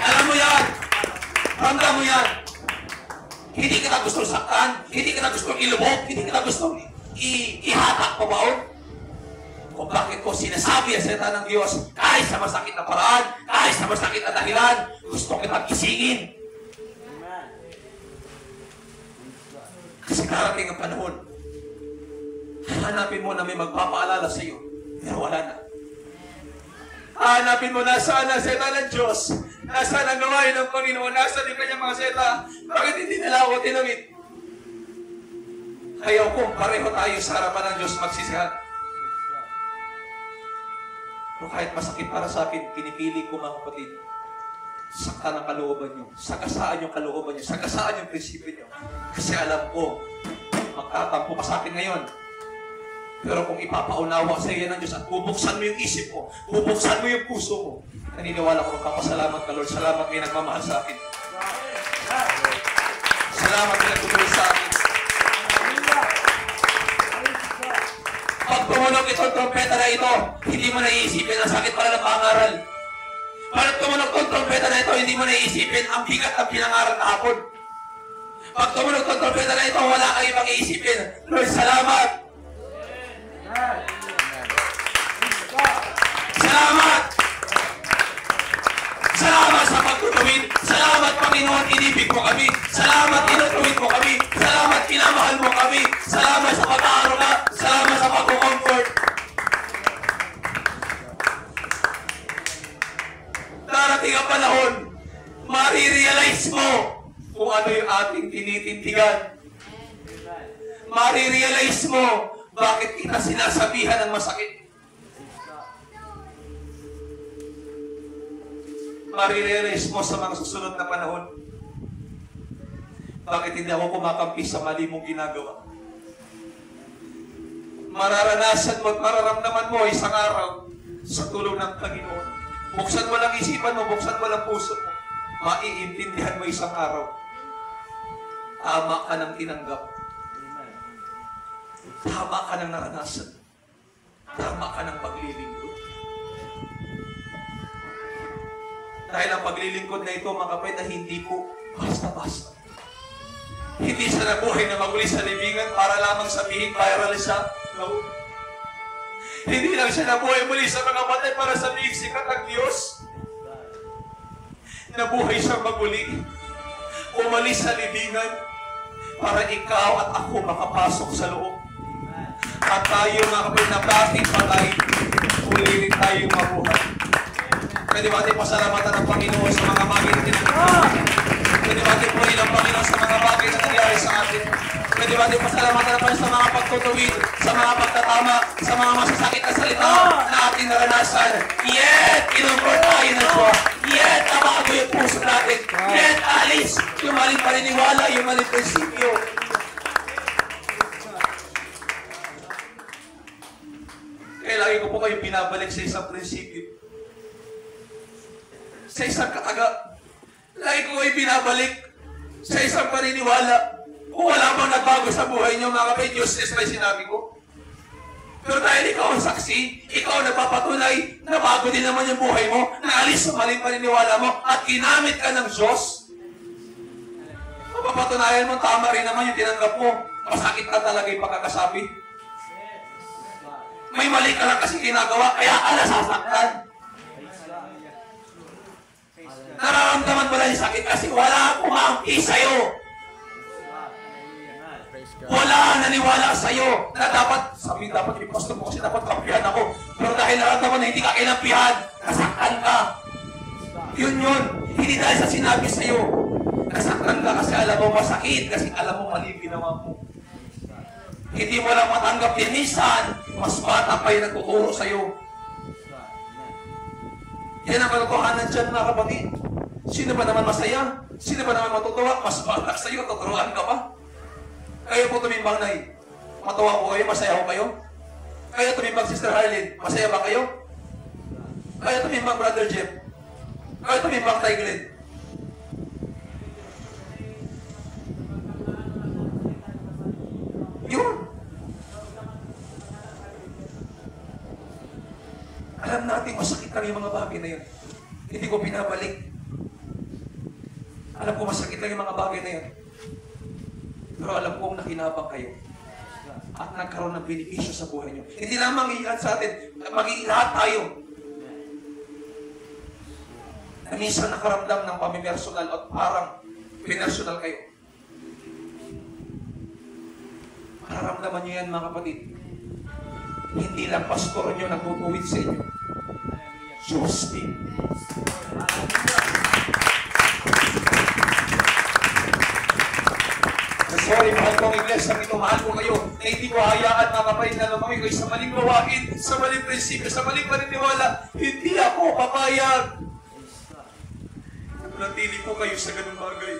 Alam mo yan. Ramdam mo yan. Hindi kita gustong saktan. Hindi kita gustong ilubog. Hindi kita gustong ihatak pabaon. Kung bakit ko sinasabi ang salita ng Diyos, kahit sa masakit na paraan, kahit sa masakit na dahilan, gusto kitang isingin. Kasi darating ang panahon, hanapin mo na may magpapaalala sa iyo, pero wala na. Hanapin mo, nasaan ang salita ng Diyos? Nasaan ang gawain ng Panginoon? Nasaan yung kanyang mga salita? Bakit hindi nila ako tinawid? Ayaw ko, pareho tayo sa harapan ng Diyos magsisihan. Pero kahit masakit para sa akin, pinipili ko mga kapatid, sakta ng kalooban nyo, sagasaan yung kalooban nyo, sagasaan yung prinsipyo nyo. Kasi alam ko, magtatampo ka sa akin ngayon. Pero kung ipapaunawa sa iyo ng Diyos at bubuksan mo yung isip mo, bubuksan mo yung puso mo, naniniwala ko magpapasalamat ka, Lord. Salamat may nagmamahal sa akin. Salamat may nagtutuloy sa akin. Pag tumunog itong trompeta na ito, hindi mo naiisipin ang sakit pala ng pangaral. Pag tumunog itong trompeta na ito, hindi mo naiisipin ang bigat ng pinangaral kahapon. Pag tumunog itong trompeta na ito, wala kang ibang iisipin. Lord, salamat! Salamat! Salamat sa pagtutuwid! Salamat, Panginoon, inibig mo kami! Salamat, inutuwid mo kami! Salamat, pinamahal mo kami! Salamat sa pag-aaruga! Salamat sa pag-comfort! Darating ang panahon, marirealize mo kung ano yung ating tinitindigan. Marirealize mo bakit kita sinasabihan ng masakit. Marirealize mo sa mga susunod na panahon bakit hindi ako kumakampi sa mali mong ginagawa. Mararanasan mo at mararamdaman mo isang araw sa tulong ng Panginoon. Buksan mo lang isipan mo, buksan mo lang puso mo. Maiintindihan mo isang araw. Tama ka ng tinanggap. Tama ka ng naranasan. Tama ka ng paglilingkod. Dahil ang paglilingkod na ito, mga kapatid, na hindi po basta-basta. Hindi siya nabuhay na maguli sa libingan para lamang sabihin viral siya. No. Hindi lang siya nabuhay muli sa mga patay para sabihin sikat ang Diyos. Nabuhay siya maguli. Umalis sa libingan para ikaw at ako makapasok sa loob. At tayo, mga kapatid, na dating patay, uli rin tayo mabuhay. Pwede ba natin pasalamatan ng Panginoon sa mga bagay na tinanggap? Pwede ba natin purihin ang Panginoon sa mga bagay na nangyari sa atin? Pwede ba natin pasalamatan ng Panginoon sa mga pagtutuwid, sa mga pagtatama, sa mga masasakit na salita na ating naranasan? Yet, inumport tayo ng Diyos. Yet, nabago yung puso natin. Yet, alis yung maling paniniwala, yung maling prinsipyo. Kaya lagi ko po kayo binabalik sa isang prinsipyo. Sa isang kataga. Lagi ko kayo binabalik sa isang paniniwala. Kung wala bang nagbago sa buhay niyo, mga kapatid, useless na sinabi ko. Pero dahil ikaw ang saksi, ikaw ang nagpapatunay, nabago din naman yung buhay mo, naalis sa maling paniniwala mo, at ginamit ka ng Diyos. Mapapatunayan mo, tama rin naman yung tinanggap mo. Masakit ka talaga yung pagkakasabi. May mali ka lang kasi ginagawa, kaya ka nasasaktan. Nararamdaman mo lang yung sakit kasi wala akong maangki sa'yo. Wala naniwala sa'yo na dapat, sabi dapat yung pastor mo kasi dapat kampihan ako. Pero dahil nararamdaman na hindi ka kinampihan, nasaktan ka. Yun. Hindi dahil sa sinabi sa'yo. Nasaktan ka kasi alam mo masakit, kasi alam mo mali yung ginawa mo. Hindi mo lang matanggap din minsan, mas bata pa yung nagtuturo sa'yo. Yan ang katotohanan dyan, mga kapatid. Sino ba naman masaya? Sino ba naman matutuwa? Mas bata sa'yo, tuturuan ka pa. Kayo po tumimbang na matuwa po kayo, masaya po kayo. Kaya tumimbang Sister Harlene, masaya ba kayo? Kaya tumimbang Brother Jeff? Kaya tumimbang Tay Glenn? Yun. Alam natin masakit lang yung mga bagay na yun. Hindi ko pinabalik. Alam ko masakit lang yung mga bagay na yun. Pero alam kong nakinabang kayo. At nagkaroon ng benepisyo sa buhay nyo. Hindi lamang iyan sa atin, maging lahat tayo. Na minsan nakaramdam ng pamipersonal at parang pinersonal kayo. Mararamdaman nyo yan mga kapatid. Hindi lang pastor nyo nagtutuwid sa inyo. Diyos din. Sorry, mahal kong iglesia, ito, mahal ko kayo, na hindi ko hayaan mga kapatid na lumaki kayo sa maling gawain, sa maling prinsipyo, sa maling paniniwala. Hindi ako papayag. Natili po kayo sa ganung bagay.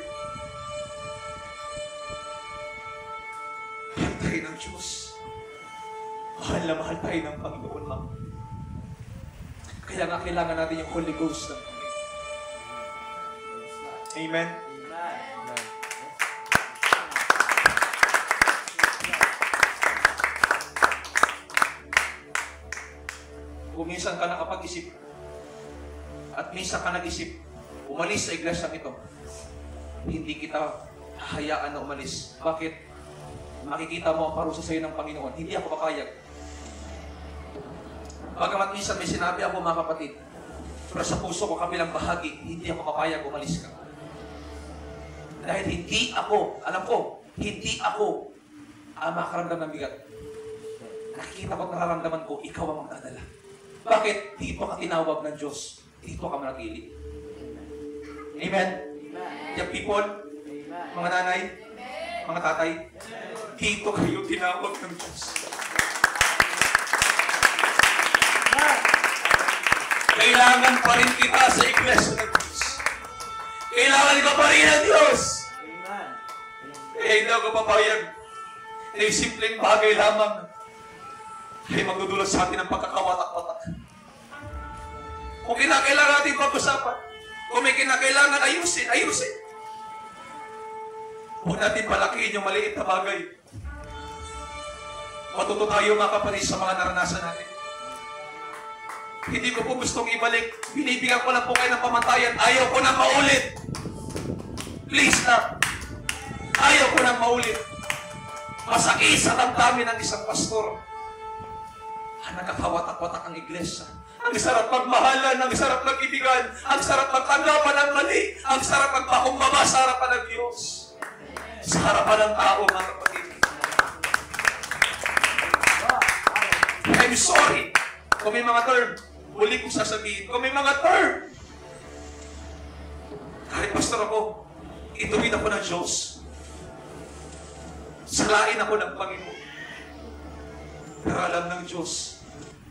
Mahal tayo ng Diyos. Mahal na mahal tayo ng Panginoon, ma'am. Kaya nga kailangan natin yung Holy Ghost ng Panginoon. Amen? Kung minsan ka nakapag-isip at minsan ka nag-isip, umalis sa iglesia ito, hindi kita hayaan na umalis. Bakit? Makikita mo ang parusa sa iyo ng Panginoon. Hindi ako papayag. Bagamat minsan may sinabi ako mga kapatid, pero sa puso ko kabilang bahagi, hindi ako papayag umalis ka. Dahil hindi ako, alam ko, hindi ako makaramdam ng bigat. Nakikita ko at nararamdaman ko, ikaw ang magdadala. Bakit? Dito ka tinawag ng Diyos. Dito ka manatili. Amen? Young people, mga nanay, mga tatay, dito kayo tinawag ng Diyos. Kailangan pa rin kita sa iglesia ng Diyos. Kailangan ka pa rin ng Diyos. Kaya hindi ako papayag na yung simpleng bagay lamang ay magdudulot sa atin ng pagkakawatak-watak. Kung kinakailangan natin pag-usapan, kung may kinakailangan ayusin, ayusin. Huwag natin palakihin yung maliit na bagay. Matuto tayo mga kapatid sa mga naranasan natin. Hindi ko po gustong ibalik. Binibigyan ko lang po kayo ng pamantayan. Ayaw ko nang maulit. Please na. Ayaw ko nang maulit. Masakit sa damdamin ng isang pastor. Nagkakawatak-watak ang iglesia. Ang sarap magmahalan, ang sarap mag-ibigan, ang sarap magtanggapan ng mali, ang sarap magpakumbaba sa harapan ng Diyos. Sa harapan ng tao, mga kapatid. I'm sorry. Kung may mga term, huli kong sasabihin, kung may mga term, kahit pastor ako, ituwid ako ng Diyos. Salain ako ng Panginoon. Pero alam ng Diyos,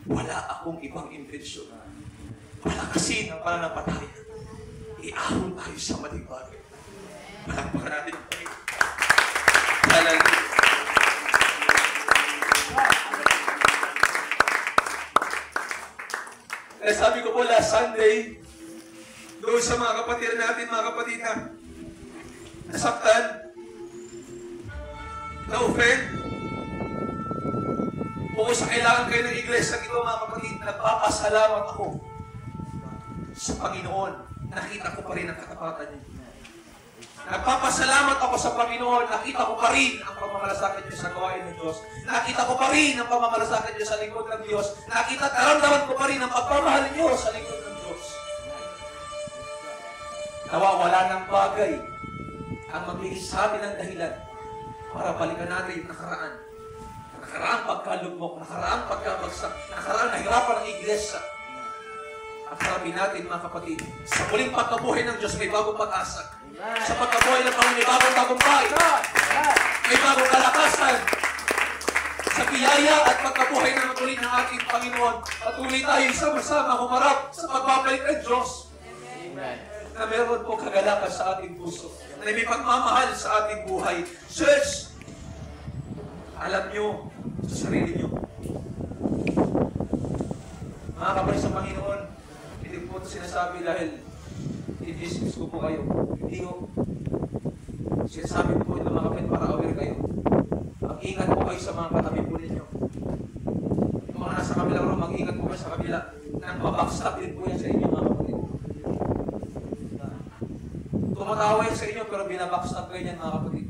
wala akong ibang intensyon. Palakasin ang pananampalataya. Iahon tayo sa maling bagay. Palakpakan natin ang Panginoon. Hallelujah. Kaya sabi ko po last Sunday, doon sa mga kapatid natin, mga kapatid na nasaktan, na-offend, kung sa kailangan kayo ng iglesia ito, mga kapatid, nagpapasalamat ako sa Panginoon. Nakita ko pa rin ang katapatan niyo. Nagpapasalamat ako sa Panginoon. Nakita ko pa rin ang pamamalasakit niyo sa gawain ng Diyos. Nakita ko pa rin ang pamamalasakit niyo sa lingkod ng Diyos. Nakita at naramdaman ko pa rin ang pagmamahal niyo sa lingkod ng Diyos. Nawawala ng bagay ang magbigay sa atin ng dahilan para balikan natin yung nakaraan. Nakaraang pagkalugmok, nakaraang pagkabagsak, nakaraang nahirapan ng iglesia. At sabi natin mga kapatid, sa muling pagkabuhay ng Diyos may bagong pag-asa. Sa pagkabuhay ng Panginoon may bagong tagumpay. May bagong kalakasan. Sa biyaya at pagkabuhay ng muli ng ating Panginoon, patuloy tayo sama-sama humarap sa pagbabalik ng Diyos. Na meron po kagalakan sa ating puso. Na may pagmamahal sa ating buhay. Church, alam nyo sa sarili nyo, Mga kapatid sa Panginoon, hindi ko po ito sinasabi dahil i-dismiss ko po kayo. Hindi ko. Sinasabi ko po ito mga kapatid para aware kayo. Mag-ingat po kayo sa mga katabi po ninyo. Yung mga nasa kabilang room, mag-ingat po kayo sa kabila. Nang babackstab din po yan sa inyo mga kapatid. Tumatawa yan sa inyo pero binabackstab kayo yan mga kapatid.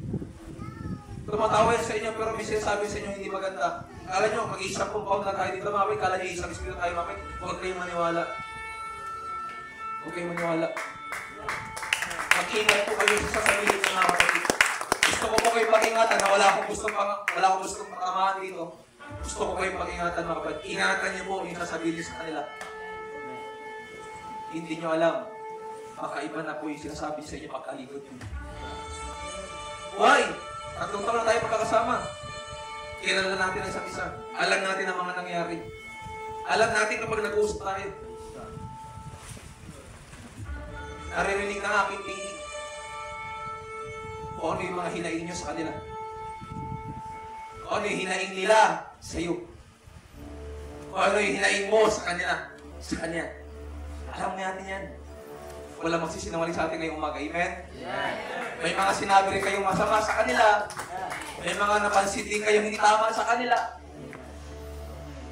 Tumatawa yan sa inyo pero may sinasabi sa inyo hindi maganda. Kala nyo, mag-isang compound na tayo dito mga kapatid. Kala nyo isang espiritu tayo mga kapatid. Huwag kayong maniwala. Huwag kayong maniwala. Mag-ingat po kayo sa sarili ng mga kapatid. Gusto ko po kayong pag-ingatan na wala akong gustong pakamahan dito. Gusto ko kayong pag-ingatan mga kapatid. Ingatan niyo po yung sasabihin sa kanila. Hindi niyo alam. Makaiba na po yung sinasabi sa inyo pagkalikod niyo. Why? 3 taon na tayo magkakasama. Kilala natin ang isa't isa. Alam natin ang mga nangyari. Alam natin kapag nag-uusap tayo. Naririnig ng aking tinig. Kung ano yung mga hinaing nyo sa kanila. Kung ano yung hinaing nila sa iyo. Kung ano yung hinaing mo sa kanila. Sa kanya. Alam natin yan. Wala magsisinungaling sa atin ngayong umaga. Amen? Yeah. May mga sinabi rin kayong masama sa kanila. May mga napansin din kayong hindi tama sa kanila.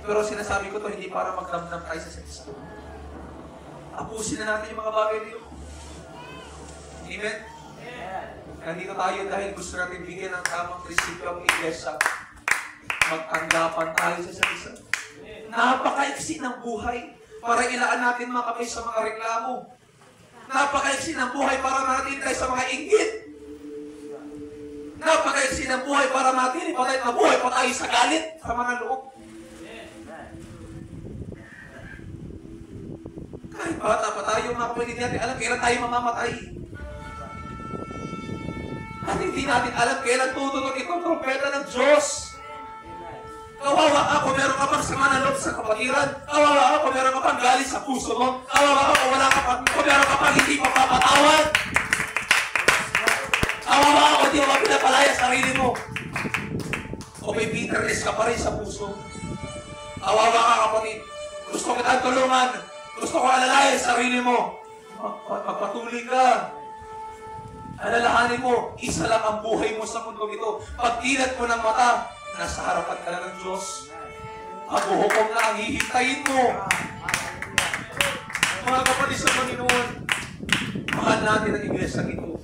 Pero sinasabi ko to hindi para magdamdam tayo sa isa. Tapusin na natin yung mga bagay niyo. Amen? Yeah. Nandito tayo dahil gusto natin bigyan ng tamang prinsipyo ang iglesia. Magtanggapan tayo sa isa't isa. Napaka-iksi ng buhay para ilaan natin mga kapay sa mga reklamo. Napaka-iksi ng buhay para natin tayo sa mga inggit. Napaka-iksi ng buhay para natin ipatay na buhay pa tayo sa galit sa mga loob. Kahit bata pa tayo mga kapatid natin, alam kailan tayo mamamatay. At hindi natin alam kailan tutunog itong trumpeta ng Diyos. Kawawa ako, meron ka pang sama na loob sa kapatiran. Kawawa ako, meron ka pang galit sa puso mo. Kawawa ako, wala ka pang, meron ka pang hindi papapatawad. Kawawa ako, di mo pinapalaya sa sarili mo. O may bitterness ka pa rin sa puso. Kawawa ka kapatid. Gusto kitang tulungan. Gusto ko alalayan sa sarili mo. Magpatuloy ka. Alalahanin mo, isa lang ang buhay mo sa mundo ito. Pagdilat mo ng mata, nasa harapan ka lang ng Diyos. Ang buhukom na ang hihintayin mo. Mga kapatid sa Panginoon, mahal natin ang iglesia ito.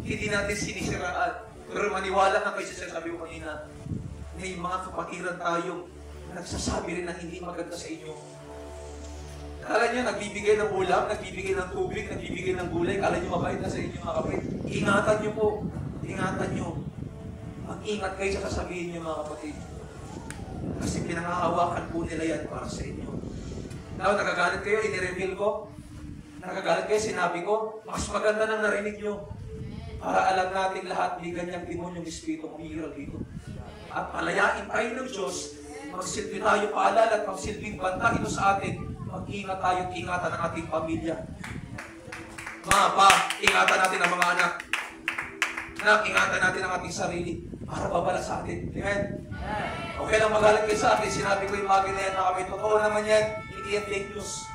Hindi natin sinisiraan. Pero maniwala na kayo sa sabi ko kanina, may mga kapatiran tayong nagsasabi rin na hindi maganda sa inyo. Kala nyo, nagbibigay ng ulam, nagbibigay ng tubig, nagbibigay ng gulay. Kala nyo mabait na sa inyo mga kapatid. Ingatan nyo po. Ingatan nyo. Mag-ingat kayo sa sasabihin nyo mga kapatid. Kasi pinangahawakan po nila yan para sa inyo. Now, nagagalit kayo, inireveal ko. Nagagalit kayo, sinabi ko. Mas maganda nang narinig nyo. Para alam natin lahat, may ganyang demonyong espiritu kumihiral dito. At palayain tayo ng Diyos. Magsilbi tayo paalala at magsilbing banta ito sa atin. Mag-ingat tayo, ingatan ang ating pamilya. Mga pa, ingatan natin ang mga anak. Anak, ingatan natin ang ating sarili para babala sa atin. Amen? Okay lang magalit kayo sa atin. Sinabi ko yung mga ganyan na kami. Totoo naman yan. Hindi yan fake news.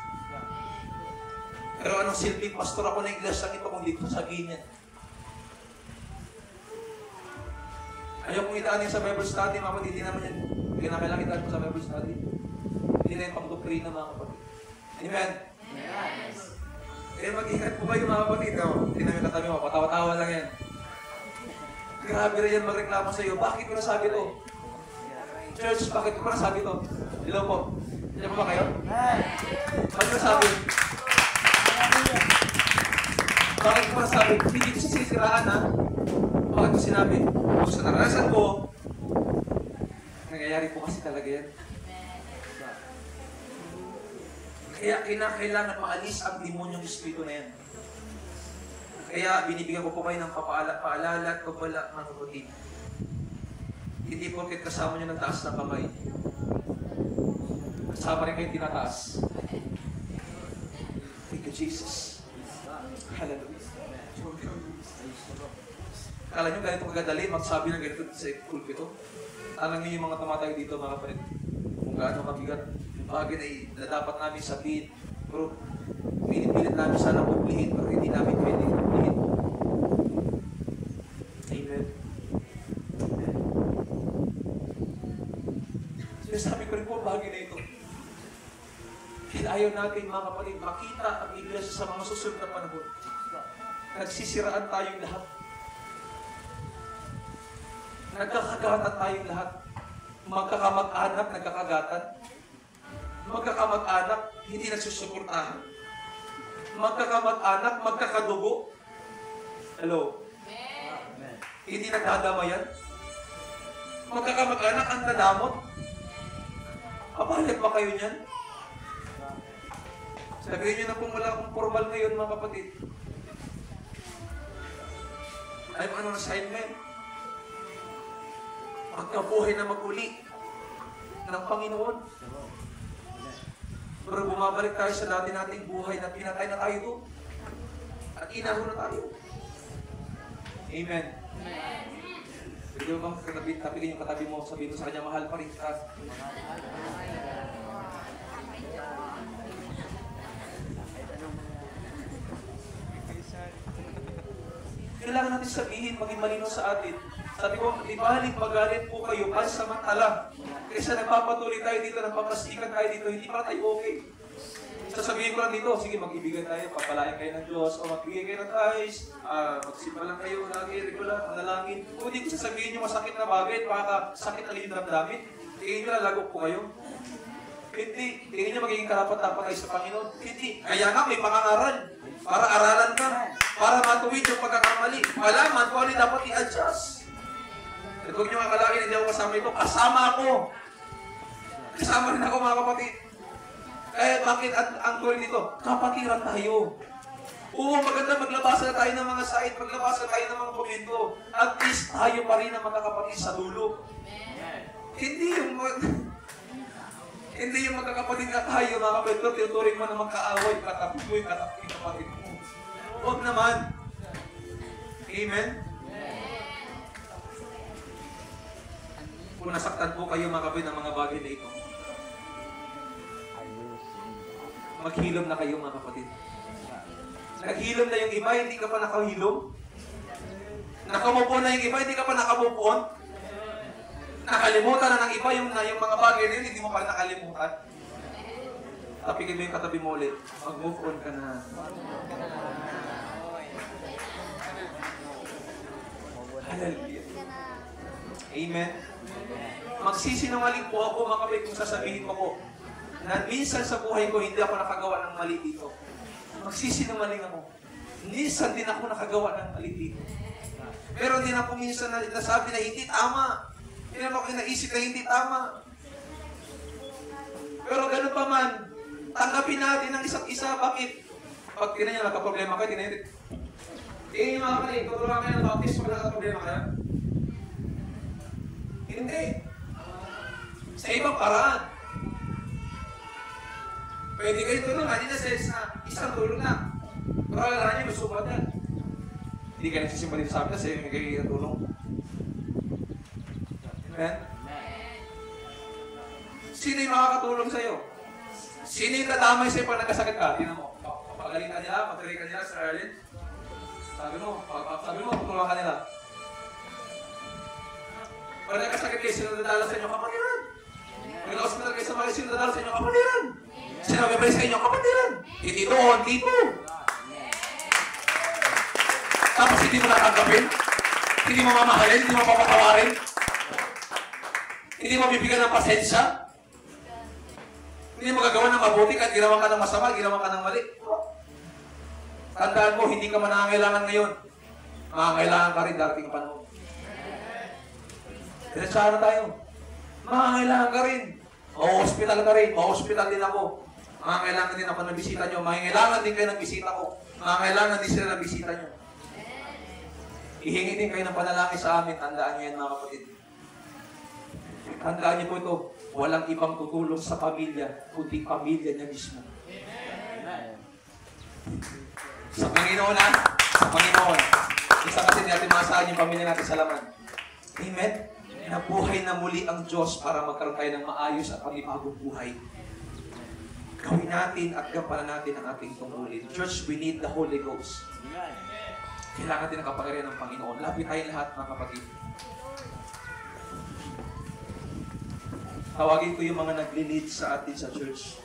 Pero anong silbing pastor ako ng iglesia ito kung hindi ko sabihin yan? Ayaw kong itaan yan sa Bible study, mga kapatid. Hindi naman yan. Kailangan itaan ko sa Bible study. Hindi na yung pang-doktrina, mga kapatid. Amen? Yes. Kaya mag-ingat po kayo, mga kapatid. Hindi namin katabi mo. Patawa-tawa lang yan. Grabe rin yan magreklamo sa iyo. Bakit ko nasabi ito? Church, bakit ko nasabi ito? Hello po. Diyan po ba kayo? Bakit ko nasabi? Bakit ko nasabi? Hindi ko sinisiraan, ha? Bakit ko sinabi? Kung sa naranasan ko, nangyayari po kasi talaga yan. Kaya kailangan maalis ang demonyong espiritu na yan. Kaya binibigyan ko po kayo ng paalala at babala mga kapatid. Hindi porket kasama nyo ng taas na kamay. Kasama rin kayong tinataas. Thank you, Jesus. Hallelujah. Kala nyo ganito kagadali, magsabi ng ganito sa pulpito. Alam niyo yung mga tumatay dito mga kapatid. Kung gaano kabigat bagay na dapat namin sabihin. Pero pinipilit namin sana ublihin, pero hindi namin pwede ublihin. Amen. Sinasabi ko rin po bagay na ito. Dahil ayaw natin mga kapatid makita ang iglesia sa mga susunod na panahon. Nagsisiraan tayong lahat. Nagkakagatan tayong lahat. Magkakamag-anak, nagkakagatan. Magkakamag-anak, hindi nagsusuportahan. Magkakamag-anak, magkakadugo. Hello? Amen. Hindi nagdadamayan. Magkakamag-anak, ang nadamot. Kapalit ba kayo niyan? Sabihin niyo na kung wala akong formal ngayon, mga kapatid. I'm on assignment. Magkabuhay na maguli ng Panginoon. Pero bumabalik tayo sa dati nating buhay na pinatay na tayo doon. At inaho na tayo. Amen. Sige mo bang tapikin yung katabi mo, sabihin mo sa kanya, mahal pa rin ka. Kailangan natin sabihin, maging malinaw sa atin. Sabi ko, ibalik magalit po kayo pansamantala. Kaysa nagpapatuloy tayo dito, nagpaplastikan tayo dito, hindi pa tayo okay. Sasabihin ko lang dito, sige, mag-ibigay tayo, papalain kayo ng Diyos, o magbigay kayo ng tithes, magsimba lang kayo, lagi, regular, manalangin. Kung hindi ko sasabihin yung masakit na bagay, sakit na yung damdamin, tingin nyo lalago po kayo. Hindi, tingin nyo magiging karapat-dapat kayo sa Panginoon. Hindi, kaya nga may pangangaral, para aralan ka, para matuwid yung pagkakamali. Malaman kung ano dapat i-adjust. At huwag nyo akalain, hindi ako kasama ito. Kasama ako. Kasama rin ako, mga kapatid. Eh, bakit ang goal nito? Kapatiran tayo. Oo, maganda maglabasan tayo ng mga site, maglabasan tayo ng mga komento. At least tayo pa rin ang mga kapatid sa dulo. Hindi yung magkakapatid na tayo, mga kapatid, pero tinuturing mo na magkaaway, katabi mo yung kapatid mo. Huwag naman. Amen? Kung nasaktan po kayo, mga kapatid, ng mga bagay na ito, maghilom na kayo, mga kapatid. Naghilom na yung iba, hindi ka pa nakahilom. Nakamove na yung iba, hindi ka pa nakamove on. Nakalimutan na ng iba yung mga bagay na yun, hindi mo pa nakalimutan. Tapikin mo yung katabi mo ulit. Mag-move on ka na. Hallelujah. Amen. Magsisinungaling po ako, mga kapatid, kung sasabihin ko po, na minsan sa buhay ko, hindi ako nakagawa ng mali dito. Magsisinungaling ako. Minsan din ako nakagawa ng mali dito. Pero hindi na po minsan nasabi na hindi tama. Hindi naman ako naisip na hindi tama. Pero ganun pa man, tanggapin natin ang isa't isa. Bakit? Pag tinan niya, nagka-problema kayo, tinan niya. Tingin niyo mga kapatid, tutulungan kayo ng baptist pag nagka-problema kayo? Hindi. Sa ibang paraan. Pwede kayo tulungan, hindi na sa isang tulong na. Pero alam niyo, may subat yan. Hindi ka nagsisimba dito sa amin kasi may kayo tulong. Amen? Sino yung makakatulong sa'yo? Sino yung nadamay sa'yo pag nagkasakit ka? Tingnan mo, papagalitan nila, magtari ka nila sa Arlen. Sabi mo, tutulungan ka nila. Pag nagkasakit kayo, sino nadala sa inyo? Kapatiran. Pag na-hospital kayo sa mga, sino nadala sa inyo? Kapatiran. Sino nabibay sa inyo? Kapatiran. Hindi doon, dito. Tapos hindi mo natanggapin, hindi mo mamahalin, hindi mo papatawarin, hindi mo bibigyan ng pasensya, hindi mo gagawa ng mabuti kahit ginawa ka ng masama, ginawa ka ng mali. Tandaan mo, hindi ka manangangailangan ngayon. Mangangailangan ka rin darating ang panahon. Diretsahan na tayo. Mangangailangan ka rin. O-hospital ka rin. O-hospital din ako. Mangangailangan din ako ng bisita nyo. Mangangailangan din kayo ng bisita ko. Mangangailangan din sila ng bisita nyo. Ihingi din kayo ng panalangin sa amin. Tandaan nyo yan, mga kapatid. Tandaan nyo po ito. Walang ibang tutulong sa pamilya, kundi pamilya niya mismo. Amen. Sa Panginoon, ha? Sa Panginoon. Isa kasi natin masahan yung pamilya natin sa laman. Amen? Nabuhay na muli ang Diyos para magkaroon tayo ng maayos at panibagong buhay. Gawin natin at gampanan natin ang ating tungkulin. Church, we need the Holy Ghost. Kailangan natin ang kapangyarihan ng Panginoon. Lapit tayo lahat, mga kapatid. Tawagin ko yung mga nagli-lead sa atin sa church.